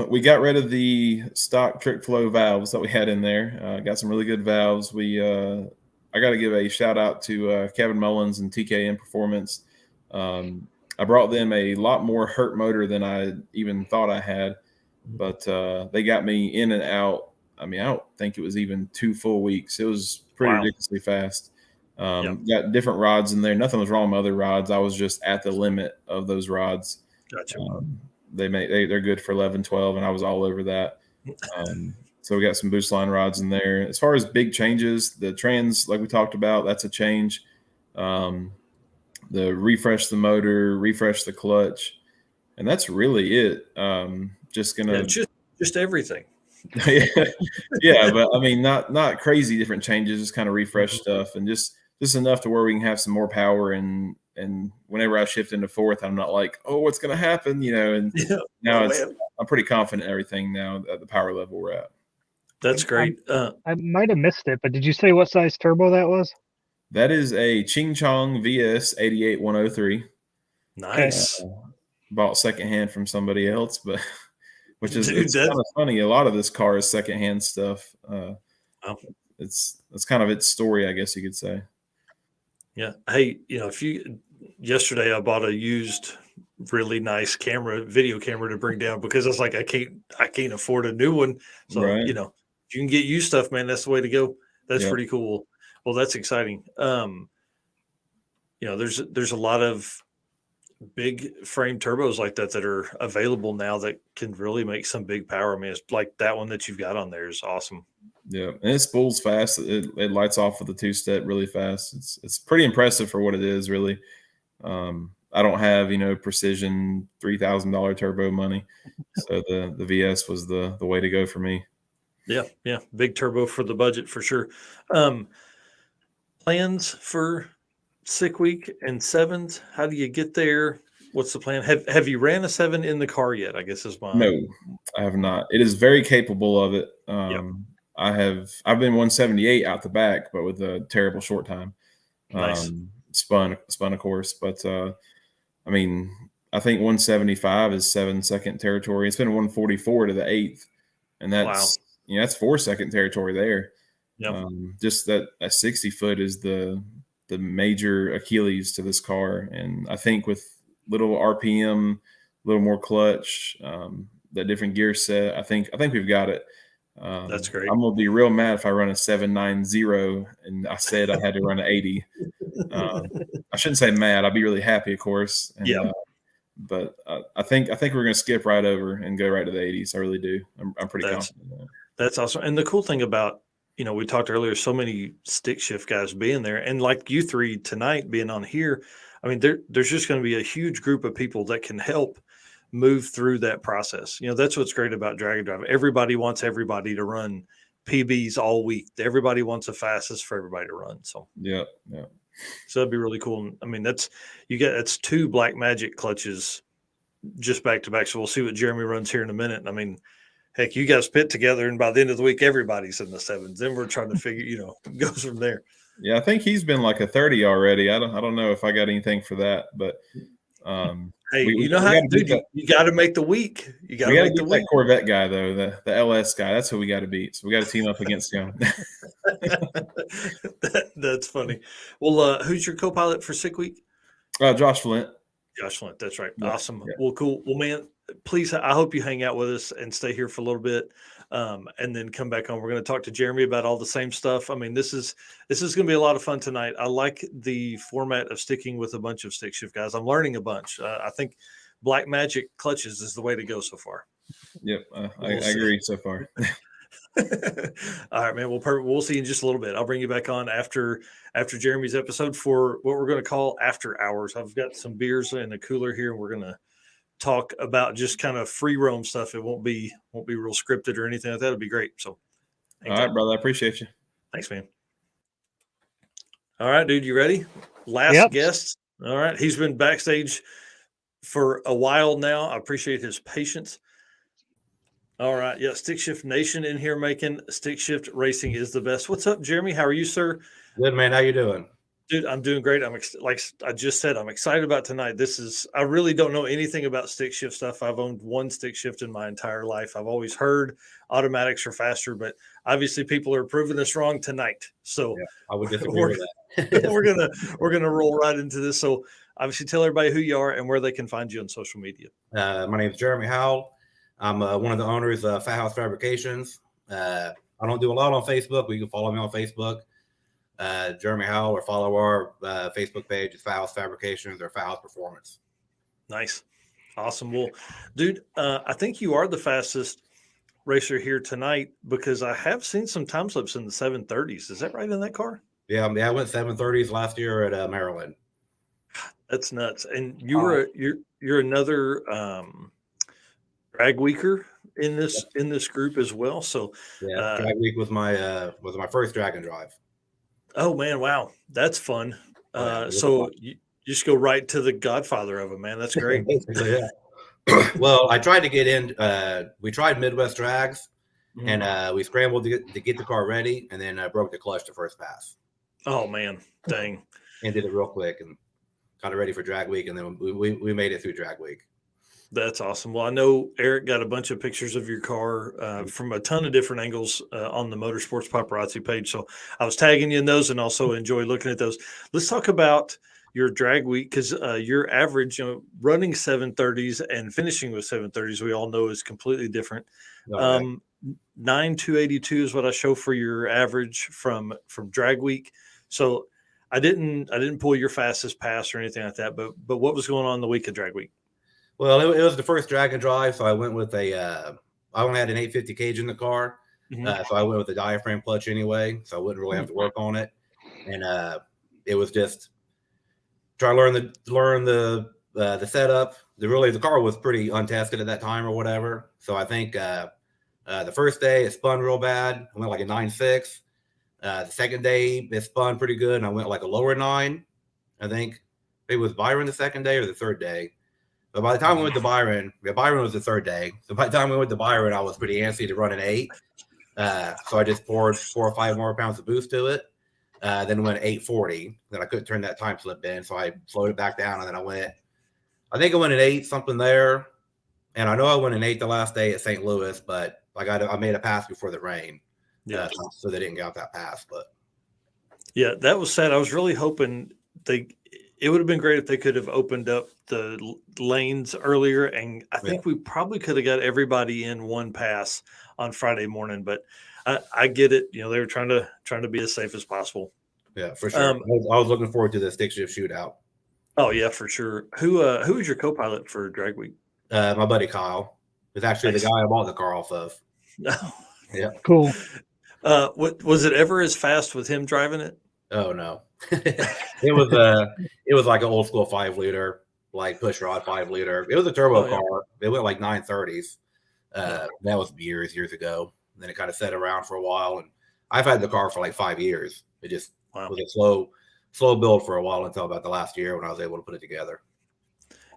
We got rid of the stock trick flow valves that we had in there. Got some really good valves. I got to give a shout out to Kevin Mullins and TKM Performance. I brought them a lot more hurt motor than I even thought I had, but they got me in and out. I mean, I don't think it was even 2 full weeks. It was pretty ridiculously fast. Got different rods in there. Nothing was wrong with my other rods. I was just at the limit of those rods. Gotcha. They're good for 11, 12, and I was all over that. So we got some boost line rods in there. As far as big changes, the trans, like we talked about, that's a change. The refresh the motor, refresh the clutch, and that's really it. Just gonna just everything. Yeah, but I mean, not crazy different changes, just kind of refresh stuff, and just enough to where we can have some more power. And whenever I shift into fourth, I'm not like, oh, what's going to happen, And now I'm pretty confident in everything now at the power level we're at. That's great. I might have missed it, but did you say what size turbo that was? That is a Ching Chong VS 88103. Nice. Bought secondhand from somebody else, but which is it's kind of funny. A lot of this car is secondhand stuff. It's kind of its story, I guess you could say. Yeah. Hey, yesterday I bought a used, really nice video camera to bring down because I was like, I can't afford a new one. So, if you can get used stuff, man, that's the way to go. That's pretty cool. Well, that's exciting. There's a lot of big frame turbos like that are available now that can really make some big power. I mean, it's like that one that you've got on there is awesome. Yeah, and it spools fast. It lights off with the 2-step really fast. It's pretty impressive for what it is, really. I don't have precision $3,000 turbo money, so the VS was the way to go for me. Yeah, big turbo for the budget for sure. Plans for Sick Week and sevens? How do you get there? What's the plan? Have you ran a 7 in the car yet? I guess is my. No, I have not. It is very capable of it. I've been 178 out the back, but with a terrible short time. Nice. Spun of course, but I mean, I think 175 is 7-second territory. It's been 144 to the 8th, and that's that's 4-second territory there. Just that 60 foot is the major Achilles to this car, and I think with little RPM, a little more clutch, the different gear set, I think we've got it. That's great. I'm gonna be real mad if I run a 7.90 and I said I had to run an 80. I shouldn't say mad. I'd be really happy, of course. And, Yeah. But I think we're gonna skip right over and go right to the 80s. I really do. I'm pretty confident in that. That's awesome. And the cool thing about, we talked earlier, so many stick shift guys being there, and like you three tonight being on here, I mean, there's just going to be a huge group of people that can help move through that process. That's what's great about Drag-N-Drive. Everybody wants everybody to run PBs all week. Everybody wants the fastest for everybody to run. So yeah. So that'd be really cool. I mean, that's 2 Black Magic clutches just back to back. So we'll see what Jeremy runs here in a minute. I mean, heck, you guys pit together, and by the end of the week, everybody's in the 7s. Then we're trying to figure, goes from there. Yeah, I think he's been like a 30 already. I don't know if I got anything for that, but hey, you got to make the week. You got to make the week. That Corvette guy though, the LS guy. That's who we got to beat. So we got to team up against him. That's funny. Well, who's your co-pilot for Sick Week? Josh Flint. Josh Flint. That's right. Yeah. Awesome. Yeah. Well, cool. Well, man, please, I hope you hang out with us and stay here for a little bit, and then come back on. We're going to talk to Jeremy about all the same stuff. I mean, this is going to be a lot of fun tonight. I like the format of sticking with a bunch of stick shift guys. I'm learning a bunch. I think Black Magic clutches is the way to go so far. Yep, I agree so far. All right, man. Well, perfect. We'll see you in just a little bit. I'll bring you back on after Jeremy's episode for what we're going to call After Hours. I've got some beers in the cooler here, and we're going to talk about just kind of free roam stuff. It won't be real scripted or anything like that. It'll be great. So, all right, brother. I appreciate you. Thanks, man. All right, dude. You ready? Last guest. All right. He's been backstage for a while now. I appreciate his patience. All right. Yeah. Stick Shift Nation in here making Stick Shift Racing is the best. What's up, Jeremy? How are you, sir? Good, man. How you doing? Dude, I'm doing great. Like I just said, I'm excited about tonight. I really don't know anything about stick shift stuff. I've owned one stick shift in my entire life. I've always heard automatics are faster, but obviously people are proving us wrong tonight. So yeah, I would disagree with that. we're gonna roll right into this. So obviously tell everybody who you are and where they can find you on social media. My name is Jeremy Howell. I'm one of the owners of Fat House Fabrications. I don't do a lot on Facebook, but you can follow me on Facebook. Jeremy Howell, or follow our Facebook page. It's Fat House Fabrications or Fat House Performance. Nice. Awesome. Well, dude, I think you are the fastest racer here tonight because I have seen some time slips in the 730s. Is that right in that car? Yeah, I went 730s last year at Maryland. That's nuts. And you're another drag weeker in this group as well. So yeah, drag week was my first Drag-N-Drive. Oh man, wow, that's fun. So you just go right to the godfather of it, man. That's great. Yeah. Well, I tried to get in. We tried Midwest Drags, and we scrambled to get the car ready, and then broke the clutch the first pass. Oh man, dang! And did it real quick and got it ready for drag week, and then we made it through drag week. That's awesome. Well, I know Eric got a bunch of pictures of your car from a ton of different angles on the Motorsports Paparazzi page. So I was tagging you in those and also enjoy looking at those. Let's talk about your drag week because your average, running 730s and finishing with 730s, we all know is completely different. 9,282 is what I show for your average from drag week. So I didn't pull your fastest pass or anything like that. But what was going on the week of drag week? Well, it was the first Drag-N-Drive, so I went with I only had an 850 cage in the car, so I went with a diaphragm clutch anyway, so I wouldn't really have to work on it. And it was just try to learn the setup. The car was pretty untested at that time or whatever. So I think the first day it spun real bad. I went like a 9.6. The second day it spun pretty good, and I went like a lower 9. I think it was Byron the second day or the third day. But by the time we went to Byron was the third day. So by the time we went to Byron, I was pretty antsy to run an 8. So I just poured 4 or 5 more pounds of boost to it. Then went 840. Then I couldn't turn that time slip in, so I slowed it back down. And then I think I went an 8 something there. And I know I went an 8 the last day at St. Louis, but I made a pass before the rain. Yeah. So they didn't get out that pass. But yeah, that was sad. I was really hoping it would have been great if they could have opened up the lanes earlier, and I think we probably could have got everybody in one pass on Friday morning. But I get it. You know, they were trying to be as safe as possible. Yeah, for sure. I was looking forward to the stick shift shootout. Oh yeah, for sure. Who is your co-pilot for Drag Week? My buddy Kyle is actually the guy I bought the car off of. Yeah, Cool. What was it ever as fast with him driving it? Oh no, it was like an old school 5-liter, like push rod 5-liter. It was a turbo car. It went like 930s. That was years ago. And then it kind of sat around for a while, and I've had the car for like 5 years. It just was a slow build for a while until about the last year when I was able to put it together.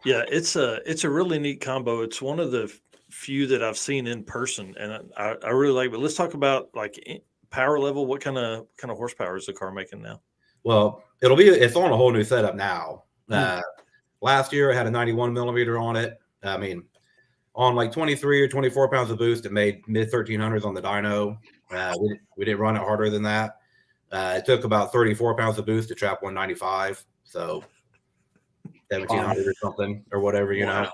Yeah, it's a really neat combo. It's one of the few that I've seen in person, and I really like it. But let's talk about like power level. What kind of horsepower is the car making now? Well, it's on a whole new setup now. Last year it had a 91 millimeter on it. I mean, on like 23 or 24 pounds of boost, it made mid 1300s on the dyno. We didn't run it harder than that. It took about 34 pounds of boost to trap 195. So 1700 or something or whatever, you know.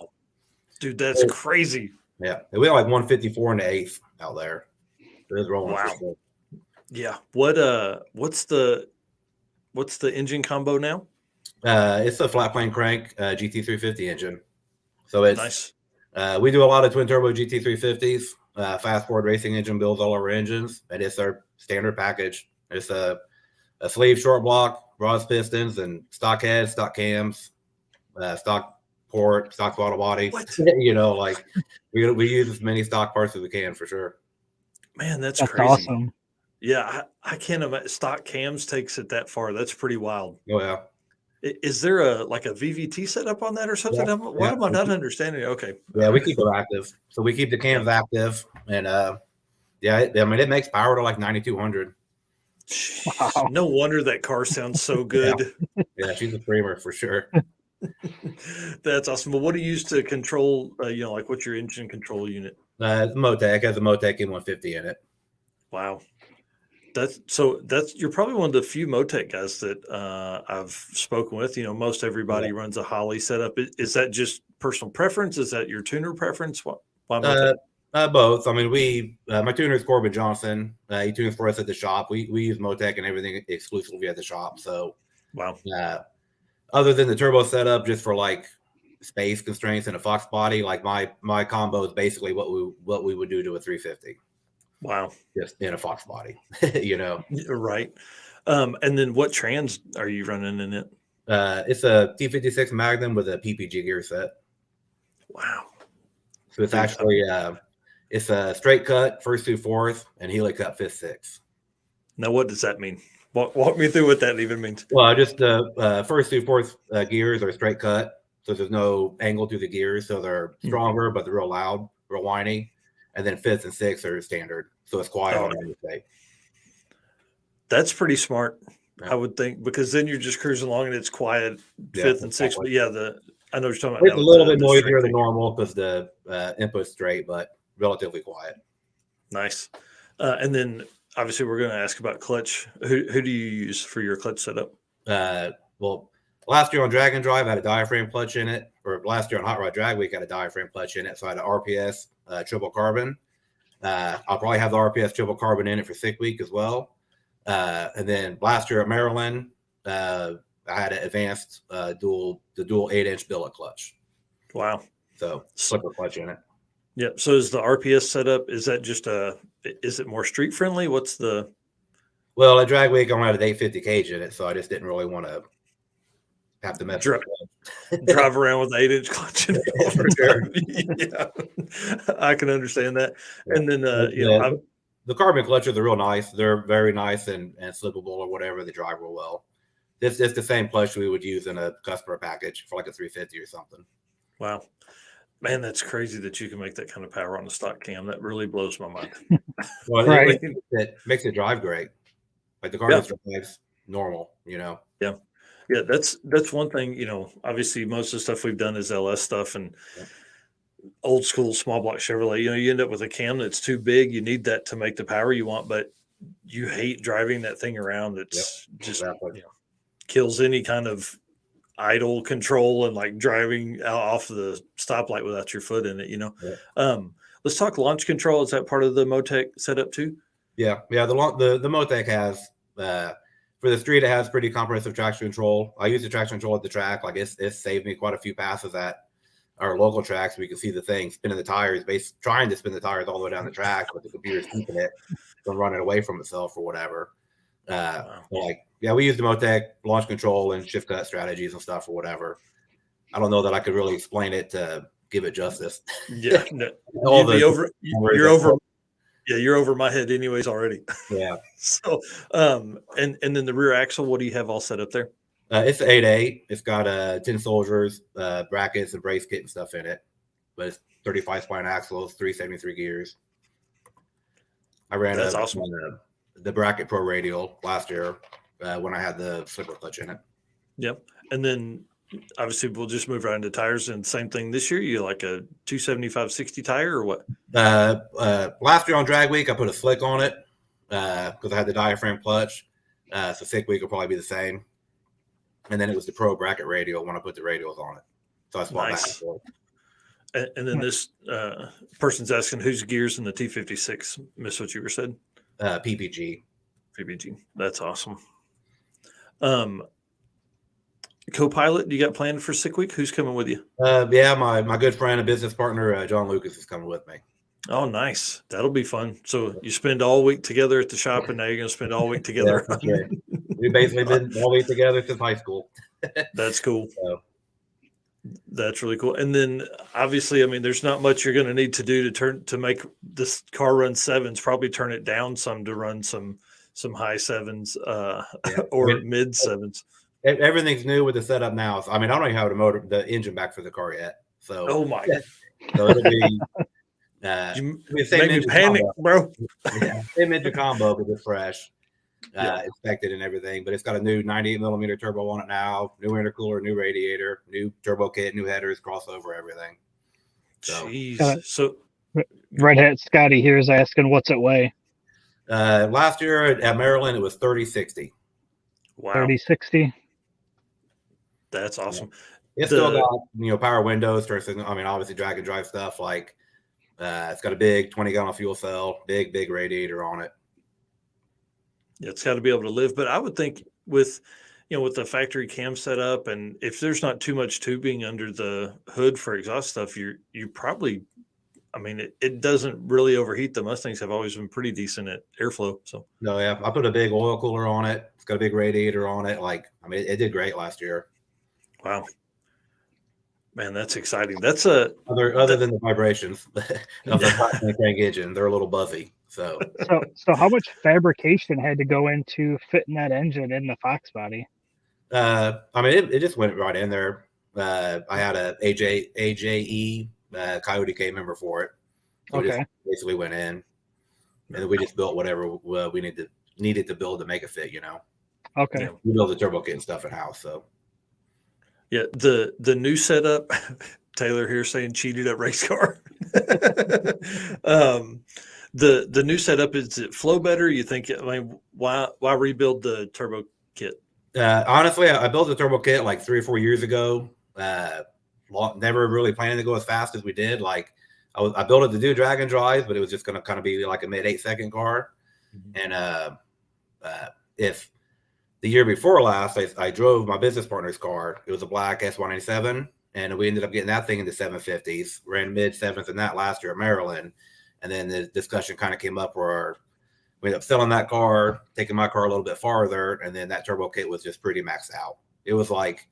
Dude, that's crazy. Yeah. It went like 154 in the eighth out there. It was rolling. Wow. Yeah. What's the engine combo now? It's a flat plane crank GT350 engine. So it's nice. We do a lot of twin turbo GT350s. Fast Forward Racing engine builds all our engines, and it's our standard package. It's a sleeve short block, Ross pistons, and stock heads, stock cams, stock port, stock throttle body. You know, like we use as many stock parts as we can for sure. Man, that's crazy. Awesome. Yeah, I can't imagine stock cams takes it that far. That's pretty wild. Oh yeah. Is there a VVT setup on that or something? Yeah. Why am I not understanding it? Okay. Yeah, we keep it active. So we keep the cams active, and it makes power to like 9,200. Wow. No wonder that car sounds so good. Yeah, she's a screamer for sure. That's awesome. Well, what do you use to control? Like what's your engine control unit? Motec has a Motec M150 in it. Wow. You're probably one of the few Motec guys that I've spoken with. You know, most everybody runs a Holly setup. Is that just personal preference? Is that your tuner preference? Why Motec? Both. I mean, my tuner is Corbin Johnson. He tunes for us at the shop. We use Motec and everything exclusively at the shop. So, wow. Other than the turbo setup, just for like space constraints and a Fox body, like my combo is basically what we would do to a 350. Wow. Just in a Fox body, you know. Right. And then what trans are you running in it? It's a T56 Magnum with a PPG gear set. Wow. So it's actually it's a straight cut, first through fourth, and helix cut fifth, sixth. Now, what does that mean? Walk me through what that even means. Well, just the first through fourth gears are straight cut, so there's no angle through the gears, so they're stronger, but they're real loud, real whiny. And then fifth and sixth are standard, so it's quiet on everything. That's pretty smart, I would think, because then you're just cruising along and it's quiet, fifth and sixth. But yeah, I know what you're talking about. It's a little bit noisier than normal because the input's straight, but relatively quiet. Nice. And then obviously we're going to ask about clutch. Who do you use for your clutch setup? Well, last year on Drag-N-Drive, I had a diaphragm clutch in it, or last year on Hot Rod Drag Week, I had a diaphragm clutch in it. So I had an RPS triple carbon. I'll probably have the RPS triple carbon in it for Sick Week as well. And then last year at Maryland, I had an advanced dual 8-inch billet clutch. Wow. So slipper clutch in it. Yep. So is the RPS setup, is that just is it more street friendly? What's the? Well, at Drag Week, I only had an 850 cage in it, so I just didn't really want to have to mess with it. Drive around with an 8-inch clutch in it. Yeah, I can understand that. Yeah. And then, the carbon clutches are real nice. They're very nice and slippable or whatever. They drive real well. It's the same clutch we would use in a customer package for like a 350 or something. Wow. Man, that's crazy that you can make that kind of power on a stock cam. That really blows my mind. Well, right. It makes it drive great. Like the car drives normal, you know? Yeah. Yeah. That's one thing, you know, obviously most of the stuff we've done is LS stuff and old school small block Chevrolet. You know, you end up with a cam that's too big. You need that to make the power you want, but you hate driving that thing around. It's just, kills any kind of idle control and like driving off the stoplight without your foot in it, you know. Yeah. Let's talk launch control. Is that part of the Motec setup too? Yeah. The Motec has for the street, it has pretty comprehensive traction control. I use the traction control at the track. Like it's saved me quite a few passes at our local tracks. We can see the thing spinning the tires, trying to spin the tires all the way down the track, but the computer's keeping it from running away from itself or whatever. We use the Motec launch control and shift cut strategies and stuff or whatever. I don't know that I could really explain it to give it justice. Yeah, no, you're over my head anyways already. Yeah. So, and then the rear axle, what do you have all set up there? It's an 8.8. It's got 10 soldiers, brackets, and brace kit and stuff in it. But it's 35 spine axles, 373 gears. I ran awesome. The Bracket Pro Radial last year when I had the slipper clutch in it. Yep. And then obviously we'll just move right into tires, and same thing this year. You like a 275/60 tire or what? Last year on drag week, I put a slick on it because I had the diaphragm clutch. So thick week will probably be the same. And then it was the Pro Bracket Radial when I put the radials on it. So I swapped back and forth. And then this person's asking whose gears in the T56. Miss what you were said? PPG. That's awesome. Co-pilot, you got planned for Sick Week? Who's coming with you? My good friend and business partner, John Lucas, is coming with me. Oh, nice. That'll be fun. So you spend all week together at the shop, and now you're going to spend all week together. Yeah, right. We've basically been all week together since high school. That's cool. So. That's really cool. And then obviously, I mean, there's not much you're going to need to do to make this car run sevens. Probably turn it down some to run some high sevens or mid sevens. Everything's new with the setup now. So, I mean, I don't even have the engine back for the car yet. So, oh my! So it'll be. Make me panic, bro. Yeah, same engine combo, but it's fresh, inspected and everything. But it's got a new 98 millimeter turbo on it now. New intercooler, new radiator, new turbo kit, new headers, crossover, everything. So, jeez. So Red Hat Scotty here is asking, what's it weigh? Last year at Maryland, it was 3060. Wow, 3060. That's awesome. Yeah. It's still got power windows. I mean, obviously Drag-N-Drive stuff. Like it's got a big 20-gallon fuel cell, big radiator on it. Yeah, it's got to be able to live. But I would think with the factory cam setup, and if there's not too much tubing under the hood for exhaust stuff, you probably, I mean, it doesn't really overheat. The Mustangs have always been pretty decent at airflow. So no, yeah, I put a big oil cooler on it. It's got a big radiator on it. Like, I mean, it did great last year. Wow, man, that's exciting. That's other than the vibrations of the crank engine, they're a little buzzy. So how much fabrication had to go into fitting that engine in the Fox body? I mean, it just went right in there. I had a AJE Coyote K member for it. So we just basically went in, and we just built whatever we needed to build to make it fit. Okay. Yeah, we built the turbo kit and stuff in house. So. Yeah, the new setup, Taylor here saying cheated at race car. The new setup, is it flow better? You think? I mean, why rebuild the turbo kit? Honestly, I built the turbo kit like 3 or 4 years ago. Never really planning to go as fast as we did. Like I built it to do Drag-N-Drive, but it was just going to kind of be like a mid 8-second car. Mm-hmm. And if the year before last, I drove my business partner's car. It was a black S197, and we ended up getting that thing in the 750s. Ran mid sevens in that last year at Maryland, and then the discussion kind of came up where we ended up selling that car, taking my car a little bit farther, and then that turbo kit was just pretty maxed out. It was like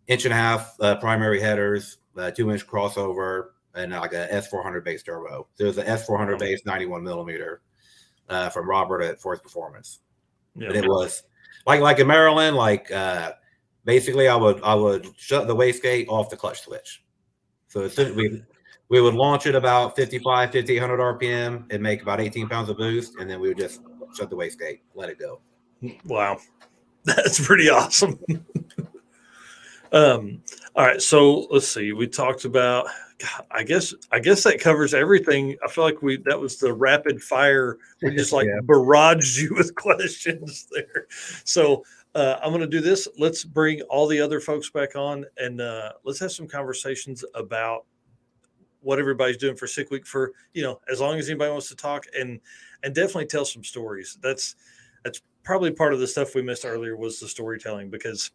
1.5 inch primary headers, 2-inch crossover, and like a S400 base turbo. There was an S400 base 91 millimeter from Robert at Force Performance, and it was. Like in Maryland, basically I would shut the wastegate off the clutch switch. So as soon as we would launch it about 5,800 RPM and make about 18 pounds of boost, and then we would just shut the wastegate, let it go. Wow, that's pretty awesome. All right, so let's see. We talked about. I guess that covers everything. I feel like that was the rapid fire. We just barraged you with questions there. So I'm going to do this. Let's bring all the other folks back on, and let's have some conversations about what everybody's doing for Sick Week, for, as long as anybody wants to talk, and definitely tell some stories. That's probably part of the stuff we missed earlier, was the storytelling, because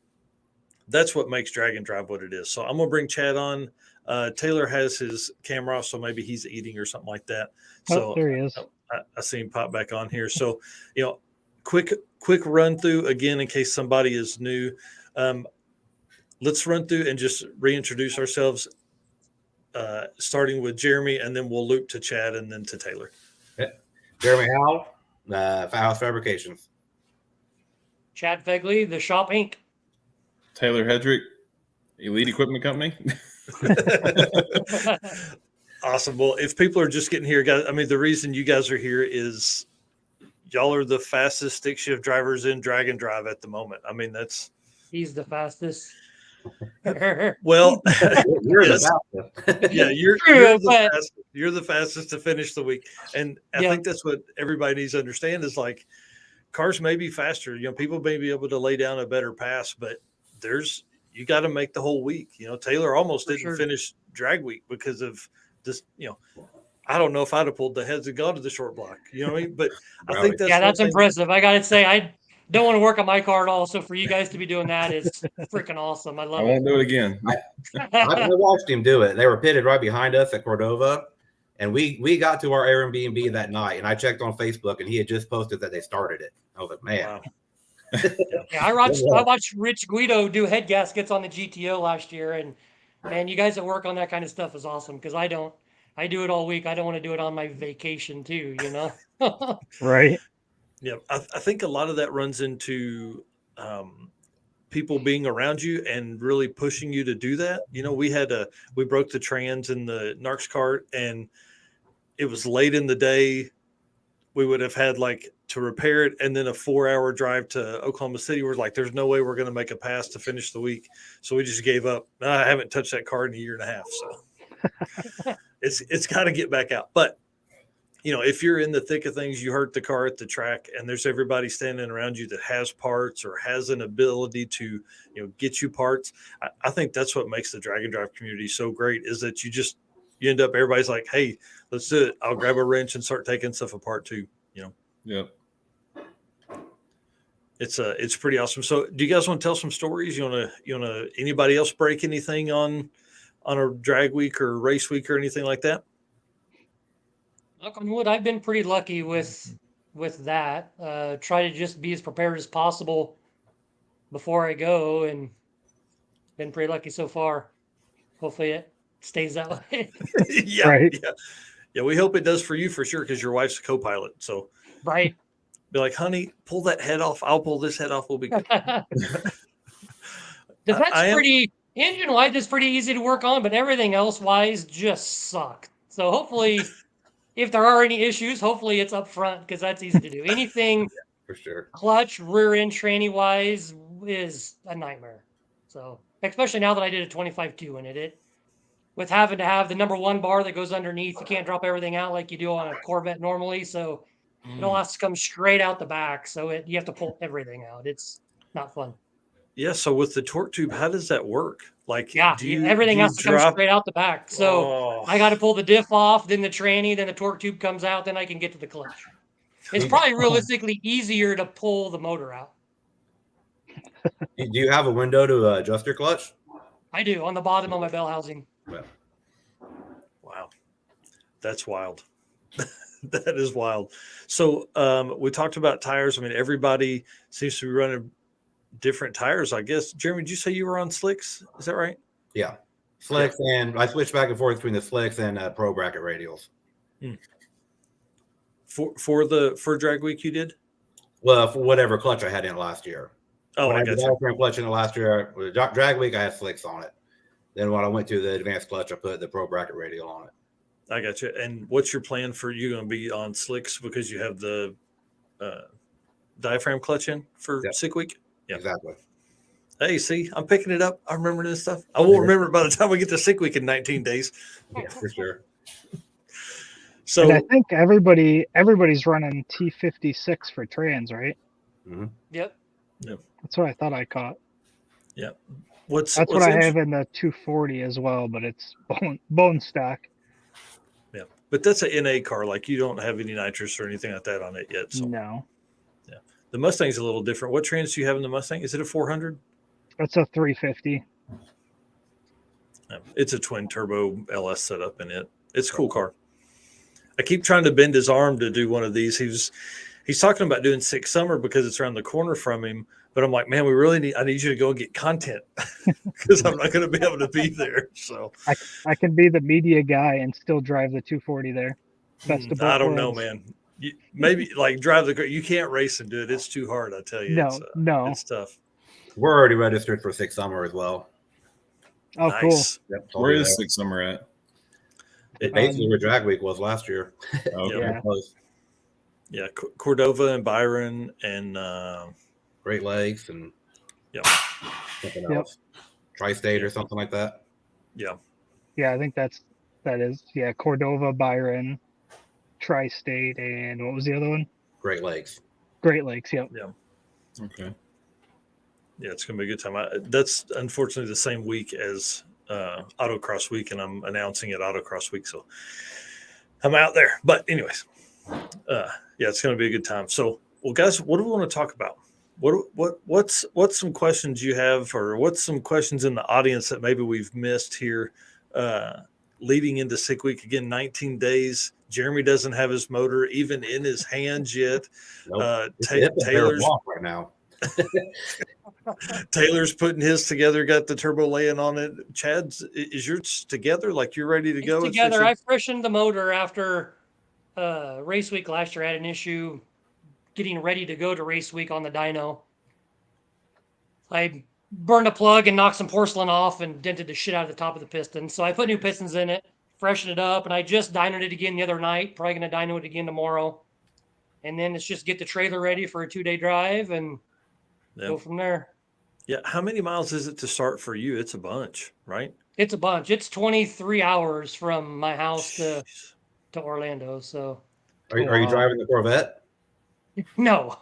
that's what makes Drag-N-Drive what it is. So I'm going to bring Chad on. Taylor has his camera off, so maybe he's eating or something like that. So there he is. I see him pop back on here. So, quick run through again, in case somebody is new. Let's run through and just reintroduce ourselves, starting with Jeremy, and then we'll loop to Chad and then to Taylor. Yeah. Jeremy Howell, Firehouse Fabrications. Chad Fegley, the Shop Inc. Taylor Hedrick, Elite Equipment Company. Awesome. Well, if people are just getting here, guys, the reason you guys are here is y'all are the fastest stick shift drivers in Drag-N-Drive at the moment. He's the fastest. Well, You're yes. the fastest. Yeah, you're the fastest to finish the week. And I think that's what everybody needs to understand, is like, cars may be faster. People may be able to lay down a better pass, but you got to make the whole week. Taylor almost didn't finish drag week because of this. I don't know if I'd have pulled the heads and gone to the short block. You know what I mean? But I think that's impressive. I got to say, I don't want to work on my car at all. So for you guys to be doing that is freaking awesome. I love it. I won't do it again. I watched him do it. They were pitted right behind us at Cordova, and we got to our Airbnb that night, and I checked on Facebook, and he had just posted that they started it. I was like, man. Wow. Yeah, I watched Rich Guido do head gaskets on the GTO last year, and man, you guys that work on that kind of stuff is awesome, because I don't. I do it all week. I don't want to do it on my vacation too, Right. Yeah, I think a lot of that runs into people being around you and really pushing you to do that. We broke the trans in the Narcs cart, and it was late in the day. We would have had to repair it, and then a 4-hour drive to Oklahoma City. We're like, there's no way we're going to make a pass to finish the week. So we just gave up. I haven't touched that car in a year and a half. So it's got to get back out. But, if you're in the thick of things, you hurt the car at the track, and there's everybody standing around you that has parts or has an ability to, get you parts. I think that's what makes the Drag-N-Drive community so great, is that you end up, everybody's like, hey, let's do it. I'll grab a wrench and start taking stuff apart too. Yep. It's pretty awesome. So do you guys want to tell some stories? You want to anybody else break anything on a drag week or race week or anything like that? Knock on wood, I've been pretty lucky with that. Try to just be as prepared as possible before I go, and been pretty lucky so far. Hopefully it stays that way. Yeah, right. Yeah. We hope it does for you for sure, because your wife's a co-pilot. So right. Be like, honey, pull that head off. I'll pull this head off. We'll be good. Engine wise, it's pretty easy to work on, but everything else wise just suck. So hopefully, if there are any issues, hopefully it's up front, because that's easy to do. Anything for sure, clutch, rear end, tranny wise is a nightmare. So especially now that I did a 25-2 in it, with having to have the number 1 bar that goes underneath, you can't drop everything out like you do on a Corvette normally. So it all has to come straight out the back. So you have to pull everything out. It's not fun. Yeah. So with the torque tube, how does that work? Everything has to come straight out the back. So I got to pull the diff off, then the tranny, then the torque tube comes out, then I can get to the clutch. It's probably realistically easier to pull the motor out. Do you have a window to adjust your clutch? I do, on the bottom of my bell housing. Yeah. Wow. That's wild. That is wild. So we talked about tires. Everybody seems to be running different tires, I guess. Jeremy, did you say you were on slicks? Is that right? Yeah. Slicks, and I switched back and forth between the slicks and pro bracket radials. For drag week you did? Well, for whatever clutch I had in last year. Oh, when I got you. Frame clutch in it last year. With drag week, I had slicks on it. Then when I went to the advanced clutch, I put the pro bracket radial on it. I got you. And what's your plan for you going to be on slicks, because you have the diaphragm clutch in for Sick Week? Yeah, exactly. Hey, see, I'm picking it up. I remember this stuff. I won't remember it by the time we get to Sick Week in 19 days. Yeah, for sure. So and I think everybody's running T56 for trans, right? Mm-hmm. Yep. That's what I thought I caught. Yeah. That's what I have in the 240 as well, but it's bone stock. Yeah, but that's an NA car. Like you don't have any nitrous or anything like that on it yet. So no. Yeah, the Mustang's a little different. What trans do you have in the Mustang? Is it a 400? It's a 350. Yeah, it's a twin turbo LS setup in it. It's a cool car. I keep trying to bend his arm to do one of these. He's talking about doing Six Summer because it's around the corner from him. But I'm like, man, I need you to go and get content because I'm not going to be able to be there. So I can be the media guy and still drive the 240 there. I don't know, man. Maybe like drive the car. You can't race and do it. It's too hard. I tell you. No, it's tough. We're already registered for Six Summer as well. Oh, nice. Cool. Yep, Where is Six Summer at? Basically where Drag Week was last year. Okay. Yeah, Cordova and Byron and Great Lakes and something else. Tri-State or something like that. Yeah. Yeah, I think that is. Yeah, Cordova, Byron, Tri-State, and what was the other one? Great Lakes. Great Lakes, yep. Yeah. Okay. Yeah, it's going to be a good time. That's unfortunately the same week as Autocross Week, and I'm announcing it Autocross Week, so I'm out there. But anyways, yeah, it's going to be a good time. So, well, guys, what do we want to talk about? What's some questions you have, or what's some questions in the audience that maybe we've missed here leading into Sick Week? Again, 19 days. Jeremy doesn't have his motor even in his hands yet. Nope. Taylor's right now. Taylor's putting his together, got the turbo laying on it. Chad's, is yours together? Like you're ready to go? Together. I freshened the motor after race week last year. I had an issue getting ready to go to race week on the dyno. I burned a plug and knocked some porcelain off and dented the shit out of the top of the piston. So I put new pistons in it, freshened it up, and I just dynoed it again the other night. Probably going to dyno it again tomorrow. And then it's just get the trailer ready for a 2-day drive and go from there. Yeah. How many miles is it to start for you? It's a bunch, right? It's a bunch. It's 23 hours from my house to Orlando. So are you driving the Corvette? No.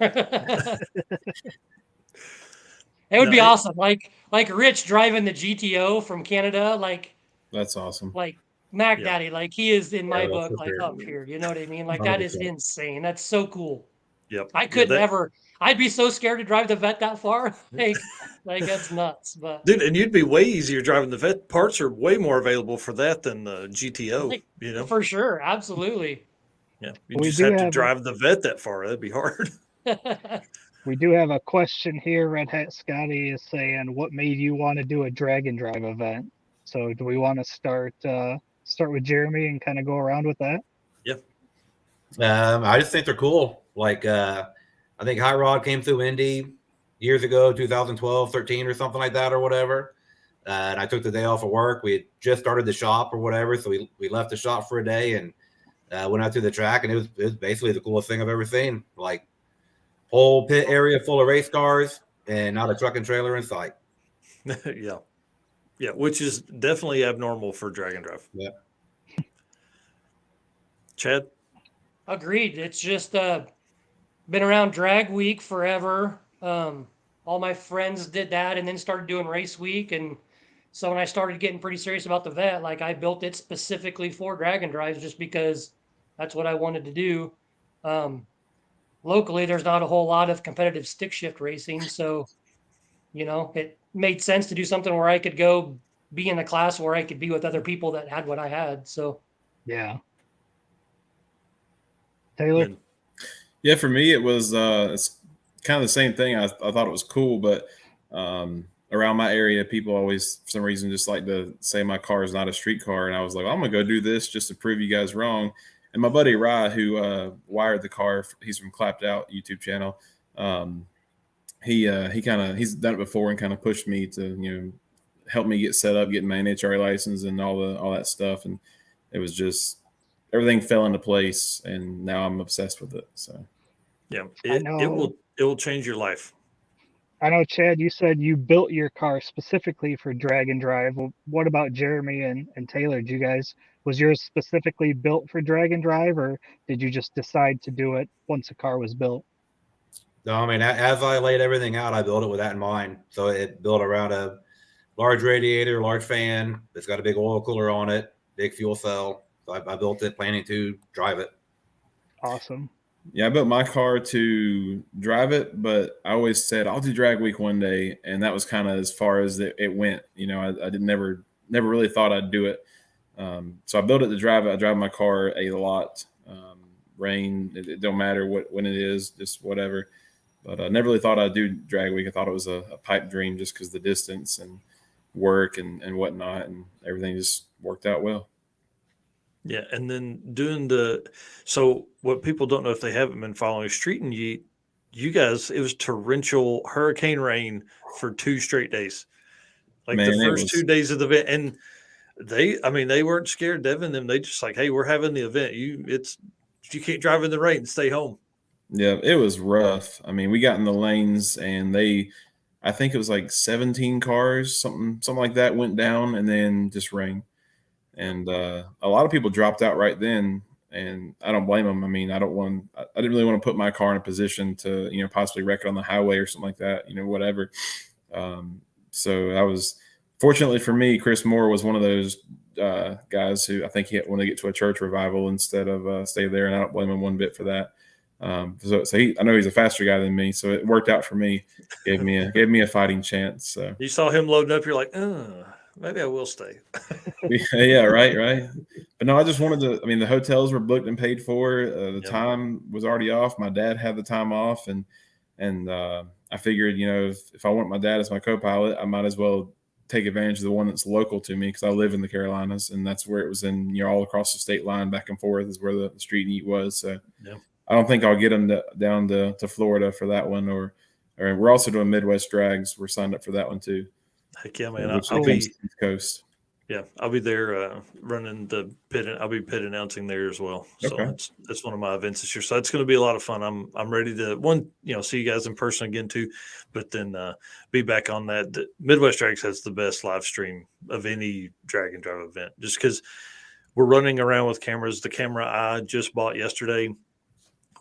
It would be awesome. Like Rich driving the GTO from Canada, like that's awesome. Like Mac Daddy, like he is in my book, like up here. You know what I mean? Like 100%. That is insane. That's so cool. Yep. I could never. I'd be so scared to drive the Vet that far. Like that's nuts. But dude, and you'd be way easier driving the Vet. Parts are way more available for that than the GTO. You know, for sure, absolutely. Yeah, you just have to drive the Vet that far. That'd be hard. We do have a question here. Red Hat Scotty is saying, "What made you want to do a Drag-N-Drive event?" So, do we want to start with Jeremy and kind of go around with that? Yep. I just think they're cool. Like, I think High Rod came through Indy years ago, 2012, 13 or something like that or whatever. And I took the day off of work. We had just started the shop or whatever. So we left the shop for a day and went out to the track. And it was basically the coolest thing I've ever seen. Like, whole pit area full of race cars and not a truck and trailer in sight. Yeah. Yeah, which is definitely abnormal for Drag-N-Drive. Yeah. Chad? Agreed. It's just been around Drag Week forever. All my friends did that and then started doing race week. And so when I started getting pretty serious about the Vet, like I built it specifically for Drag-N-Drives just because that's what I wanted to do. Locally, there's not a whole lot of competitive stick shift racing. So, you know, it made sense to do something where I could go be in a class where I could be with other people that had what I had. So, yeah. Taylor? Yeah, for me, it was it's kind of the same thing. I thought it was cool, but around my area, people always, for some reason, just like to say my car is not a street car. And I was like, well, I'm going to go do this just to prove you guys wrong. And my buddy Rye, who wired the car, he's from Clapped Out YouTube channel. He's done it before and kind of pushed me to, help me get set up, getting my NHRA license and all that stuff. And it was just, everything fell into place, and now I'm obsessed with it. So, yeah, it will change your life. I know, Chad, you said you built your car specifically for Drag-N-Drive. Well, what about Jeremy and Taylor? Was yours specifically built for Drag-N-Drive, or did you just decide to do it once the car was built? No, I mean, as I laid everything out, I built it with that in mind. So it built around a large radiator, large fan. It's got a big oil cooler on it, big fuel cell. So I built it planning to drive it. Awesome. Yeah, I built my car to drive it, but I always said I'll do drag week one day, and that was kind of as far as it went. You know, I did never really thought I'd do it. So I built it to drive it. I drive my car a lot. Rain, it don't matter when it is, just whatever. But I never really thought I'd do drag week. I thought it was a pipe dream just because the distance and work and whatnot, and everything just worked out well. Yeah, and then so what people don't know if they haven't been following Street and Yeet, you guys, it was torrential hurricane rain for 2 straight days. Like Man, the it first 2 was days of the event, and they weren't scared, Devin. Them, they just like, hey, we're having the event. You can't drive in the rain, stay home. yeah, it was rough. I mean, we got in the lanes, and I think it was like 17 cars, something like that, went down, and then just rain. And a lot of people dropped out right then, and I don't blame them. I mean, I didn't really want to put my car in a position to, you know, possibly wreck it on the highway or something like that, you know, whatever. So I was, fortunately for me, Chris Moore was one of those guys who I think he wanted to get to a church revival instead of stay there, and I don't blame him one bit for that. So I know he's a faster guy than me, so it worked out for me. Gave me a fighting chance. So You saw him loading up, you're like, maybe I will stay. yeah, right. But no, I just wanted to. I mean, the hotels were booked and paid for. The Yep. time was already off. My dad had the time off, and I figured, you know, if I want my dad as my co-pilot, I might as well take advantage of the one that's local to me because I live in the Carolinas, and that's where it was in, you know, all across the state line, back and forth is where the Street and Eat was. So Yeah. I don't think I'll get them down to Florida for that one, or we're also doing Midwest Drags. We're signed up for that one too. Heck yeah, man. Which I'll comes be to the East Coast. Yeah, I'll be there running the pit. I'll be pit announcing there as well. So Okay. that's one of my events this year. So it's going to be a lot of fun. I'm ready to see you guys in person again too, but then be back on that. Midwest Drags has the best live stream of any drag and drive event, just because we're running around with cameras. The camera I just bought yesterday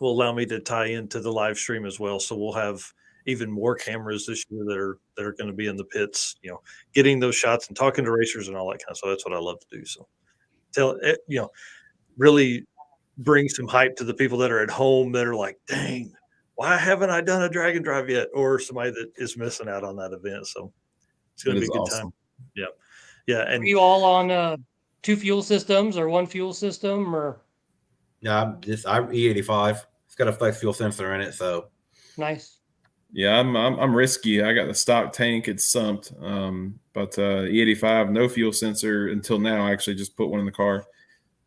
will allow me to tie into the live stream as well. So we'll have even more cameras this year that are going to be in the pits, you know, getting those shots and talking to racers and all that kind of stuff. That's what I love to do. So really bring some hype to the people that are at home that are like, dang, why haven't I done a drag and drive yet? Or somebody that is missing out on that event. So it's going It to is be a good awesome. time. Yeah. Yeah. Are And you all on 2 fuel systems or 1 fuel system or? Yeah, I'm E85. It's got a flex fuel sensor in it, so Nice. Yeah, I'm risky. I got the stock tank; it's sumped. But E85, no fuel sensor until now. I actually just put one in the car.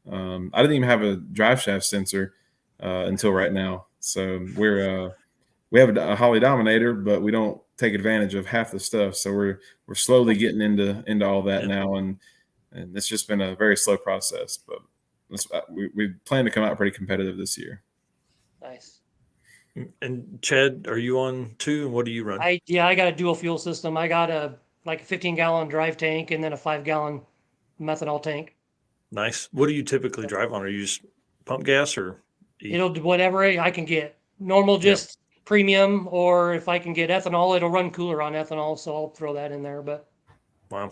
I didn't even have a drive shaft sensor until right now. So we have a Holly Dominator, but we don't take advantage of half the stuff. So we're slowly getting into all that now, and it's just been a very slow process. But we plan to come out pretty competitive this year. Nice. And Chad, are you on too? And what do you run? I got a dual fuel system. I got a 15-gallon drive tank and then a 5-gallon methanol tank. Nice. What do you typically drive on? Are you just pump gas or It'll do whatever I can get. Normal, just premium, or if I can get ethanol, it'll run cooler on ethanol, so I'll throw that in there. But wow.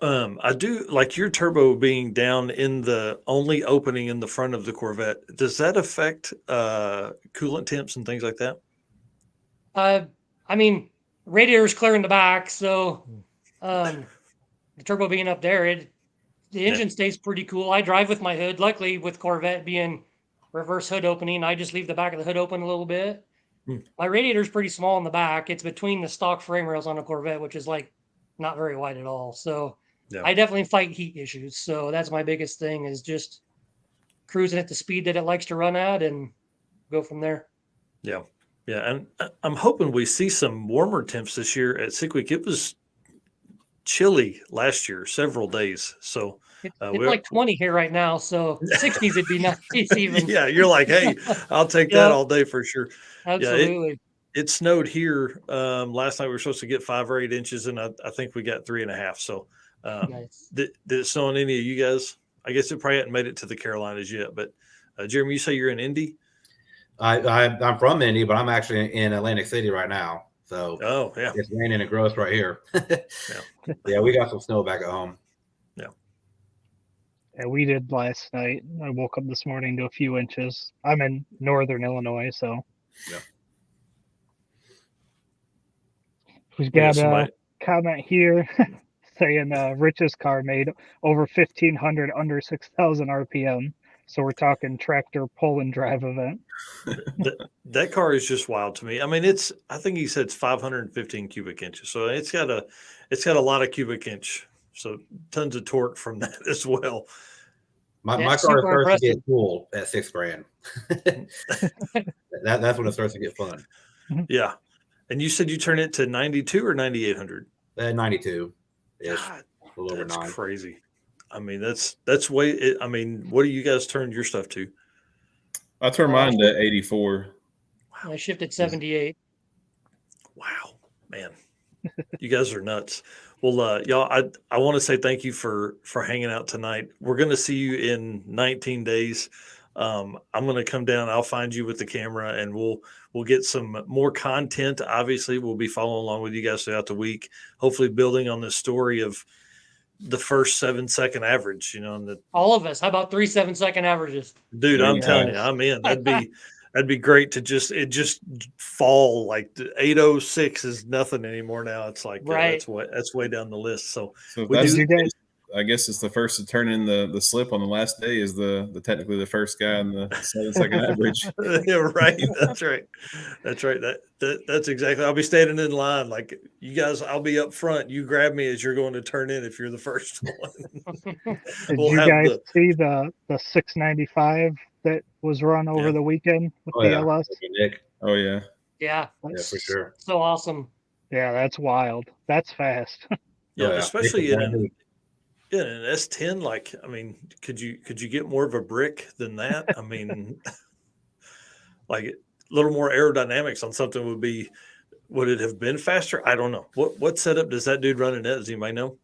I do like your turbo being down in the only opening in the front of the Corvette. Does that affect coolant temps and things like that? I mean, radiator's clear in the back, so the turbo being up there, the engine stays pretty cool. I drive with my hood. Luckily, with Corvette being reverse hood opening, I just leave the back of the hood open a little bit. My radiator's pretty small in the back. It's between the stock frame rails on a Corvette, which is like not very wide at all. So I definitely fight heat issues. So that's my biggest thing, is just cruising at the speed that it likes to run at and go from there. Yeah. Yeah. And I'm hoping we see some warmer temps this year at Sick Week. It was chilly last year, several days. So it's like 20 here right now. So 60s would be nice even. Yeah. You're like, hey, I'll take that all day for sure. Absolutely. Yeah, it snowed here. Last night we were supposed to get 5 or 8 inches, and I think we got 3.5. So nice. did it snow on any of you guys? I guess it probably hadn't made it to the Carolinas yet, but Jeremy, you say you're in Indy? I'm from Indy, but I'm actually in Atlantic City right now. So Oh, yeah. it's raining and gross right here. Yeah, we got some snow back at home. Yeah, we did last night. I woke up this morning to a few inches. I'm in northern Illinois, so Yeah. we've Yeah, got somebody- a comment here saying Rich's car made over 1,500 under 6,000 RPM. So we're talking tractor pull and drive event. that car is just wild to me. I mean, I think he said it's 515 cubic inches. So it's got a lot of cubic inch. So tons of torque from that as well. My Yeah, car starts super to impressive. get cool at $6,000. That's when it starts to get fun. Yeah. And you said you turn it to 92 or 9,800? 92 ish, God, a little over that's 9. crazy. I mean, that's way. I mean, what do you guys turn your stuff to? I turned mine to 84. I shifted 78. Wow, man, you guys are nuts. Well, y'all, I want to say thank you for hanging out tonight. We're going to see you in 19 days. I'm going to come down. I'll find you with the camera, and we'll get some more content. Obviously, we'll be following along with you guys throughout the week. Hopefully, building on the story of the first 7-second average. You know, and All of us. How about 3 7-second averages? dude, There I'm you telling go. you, I'm in. That'd be great to just fall like the 806 is nothing anymore now. It's like Right. that's way down the list. So So if We that's do- the case, I guess it's the first to turn in the slip on the last day is the technically the first guy in the 7-second average. yeah, right. That's right. That's right. That's exactly. I'll be standing in line like you guys. I'll be up front. You grab me as you're going to turn in if you're the first one. Did We'll you have guys the- see the 695 that was run over Yeah. the weekend with Oh, the yeah. LS? Nick. Oh yeah. Yeah. Yeah, for sure. So awesome. Yeah, that's wild. That's fast. Yeah, Oh, yeah. especially Nick in was an S10. Like, I mean, could you get more of a brick than that? I mean, like a little more aerodynamics on something would it have been faster? I don't know. What setup does that dude run in that? Does anybody know?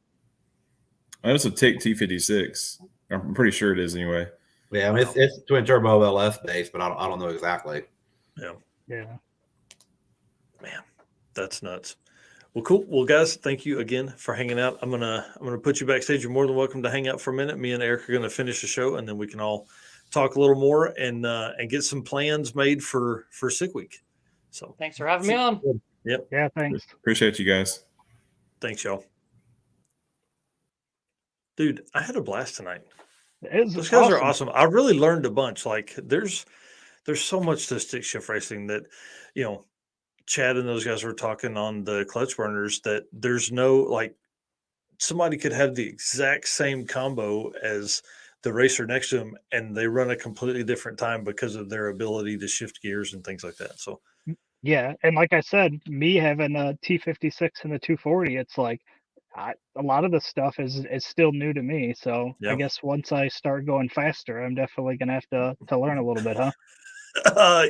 It's a Tick T56. I'm pretty sure it is anyway. Yeah, I mean, it's twin turbo LS based, but I don't know exactly. Yeah. Man, that's nuts. Well, cool. Well, guys, thank you again for hanging out. I'm gonna put you backstage. You're more than welcome to hang out for a minute. Me and Eric are gonna finish the show, and then we can all talk a little more and get some plans made for Sick Week. So Thanks for having me on. Yeah, thanks. Appreciate you guys. thanks, y'all. Dude, I had a blast tonight. It's Those guys are awesome. I really learned a bunch. Like there's so much to stick shift racing that, you know, Chad and those guys were talking on the clutch burners that there's no like somebody could have the exact same combo as the racer next to them and they run a completely different time because of their ability to shift gears and things like that. So Yeah, and like I said, me having a T56 and a 240, it's like a lot of the stuff is still new to me. So Yeah. I guess once I start going faster, I'm definitely gonna have to learn a little bit, huh?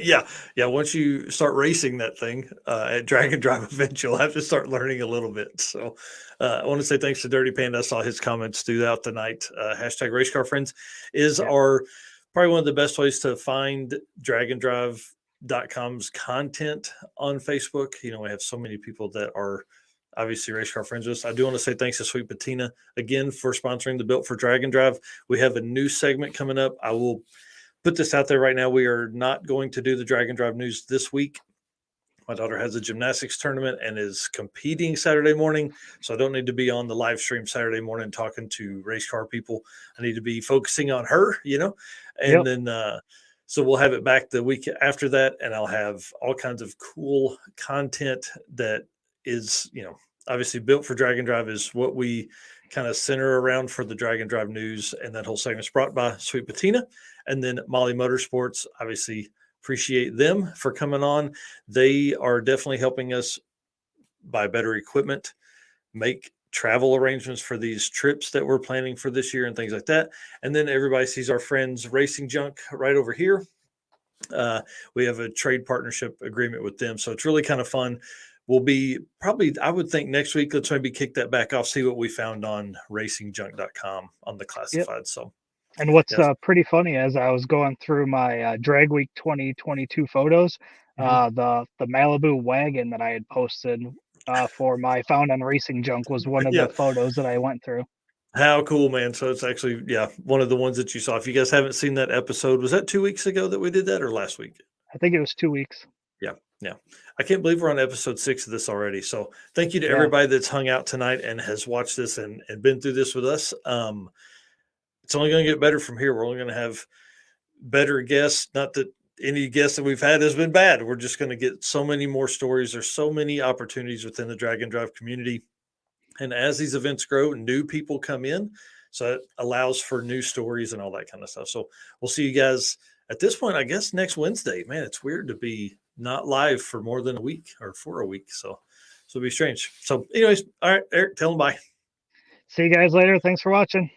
yeah. Once you start racing that thing at Drag-N-Drive event, you'll have to start learning a little bit. So I want to say thanks to Dirty Panda. I saw his comments throughout the night. Hashtag Race Car Friends is our probably one of the best ways to find Drag-N-Drive.com's content on Facebook. You know, we have so many people that are obviously race car friends with us. I do want to say thanks to Sweet Patina again for sponsoring the Built for Drag-N-Drive. We have a new segment coming up. I will put this out there right now. We are not going to do the Drag-N-Drive news this week. My daughter has a gymnastics tournament and is competing Saturday morning. So I don't need to be on the live stream Saturday morning talking to race car people. I need to be focusing on her, you know, and then, so we'll have it back the week after that. And I'll have all kinds of cool content that is, you know, obviously Built for Drag-N-Drive is what we kind of center around for the Drag-N-Drive news. And that whole segment is brought by Sweet Patina. And then Molly Motorsports, obviously appreciate them for coming on. They are definitely helping us buy better equipment, make travel arrangements for these trips that we're planning for this year and things like that. And then everybody sees our friends Racing Junk right over here. We have a trade partnership agreement with them. So it's really kind of fun. We'll be probably, I would think next week, let's maybe kick that back off, see what we found on racingjunk.com on the classified. So And what's Yes. pretty funny, as I was going through my Drag Week 2022 photos, the Malibu wagon that I had posted for my Found on Racing Junk was one of Yeah. the photos that I went through. How cool, man. So it's actually, yeah, one of the ones that you saw. If you guys haven't seen that episode, was that 2 weeks ago that we did that or last week? I think it was 2 weeks. Yeah. I can't believe we're on episode 6 of this already. So thank you to Yeah. everybody that's hung out tonight and has watched this and been through this with us. It's only going to get better from here. We're only going to have better guests. Not that any guest that we've had has been bad. We're just going to get so many more stories. There's so many opportunities within the Drag-N-Drive community. And as these events grow, new people come in. So it allows for new stories and all that kind of stuff. So we'll see you guys at this point, I guess, next Wednesday. Man, it's weird to be not live for more than a week or for a week. So it'll be strange. So anyways, all right, Eric, tell them bye. See you guys later. Thanks for watching.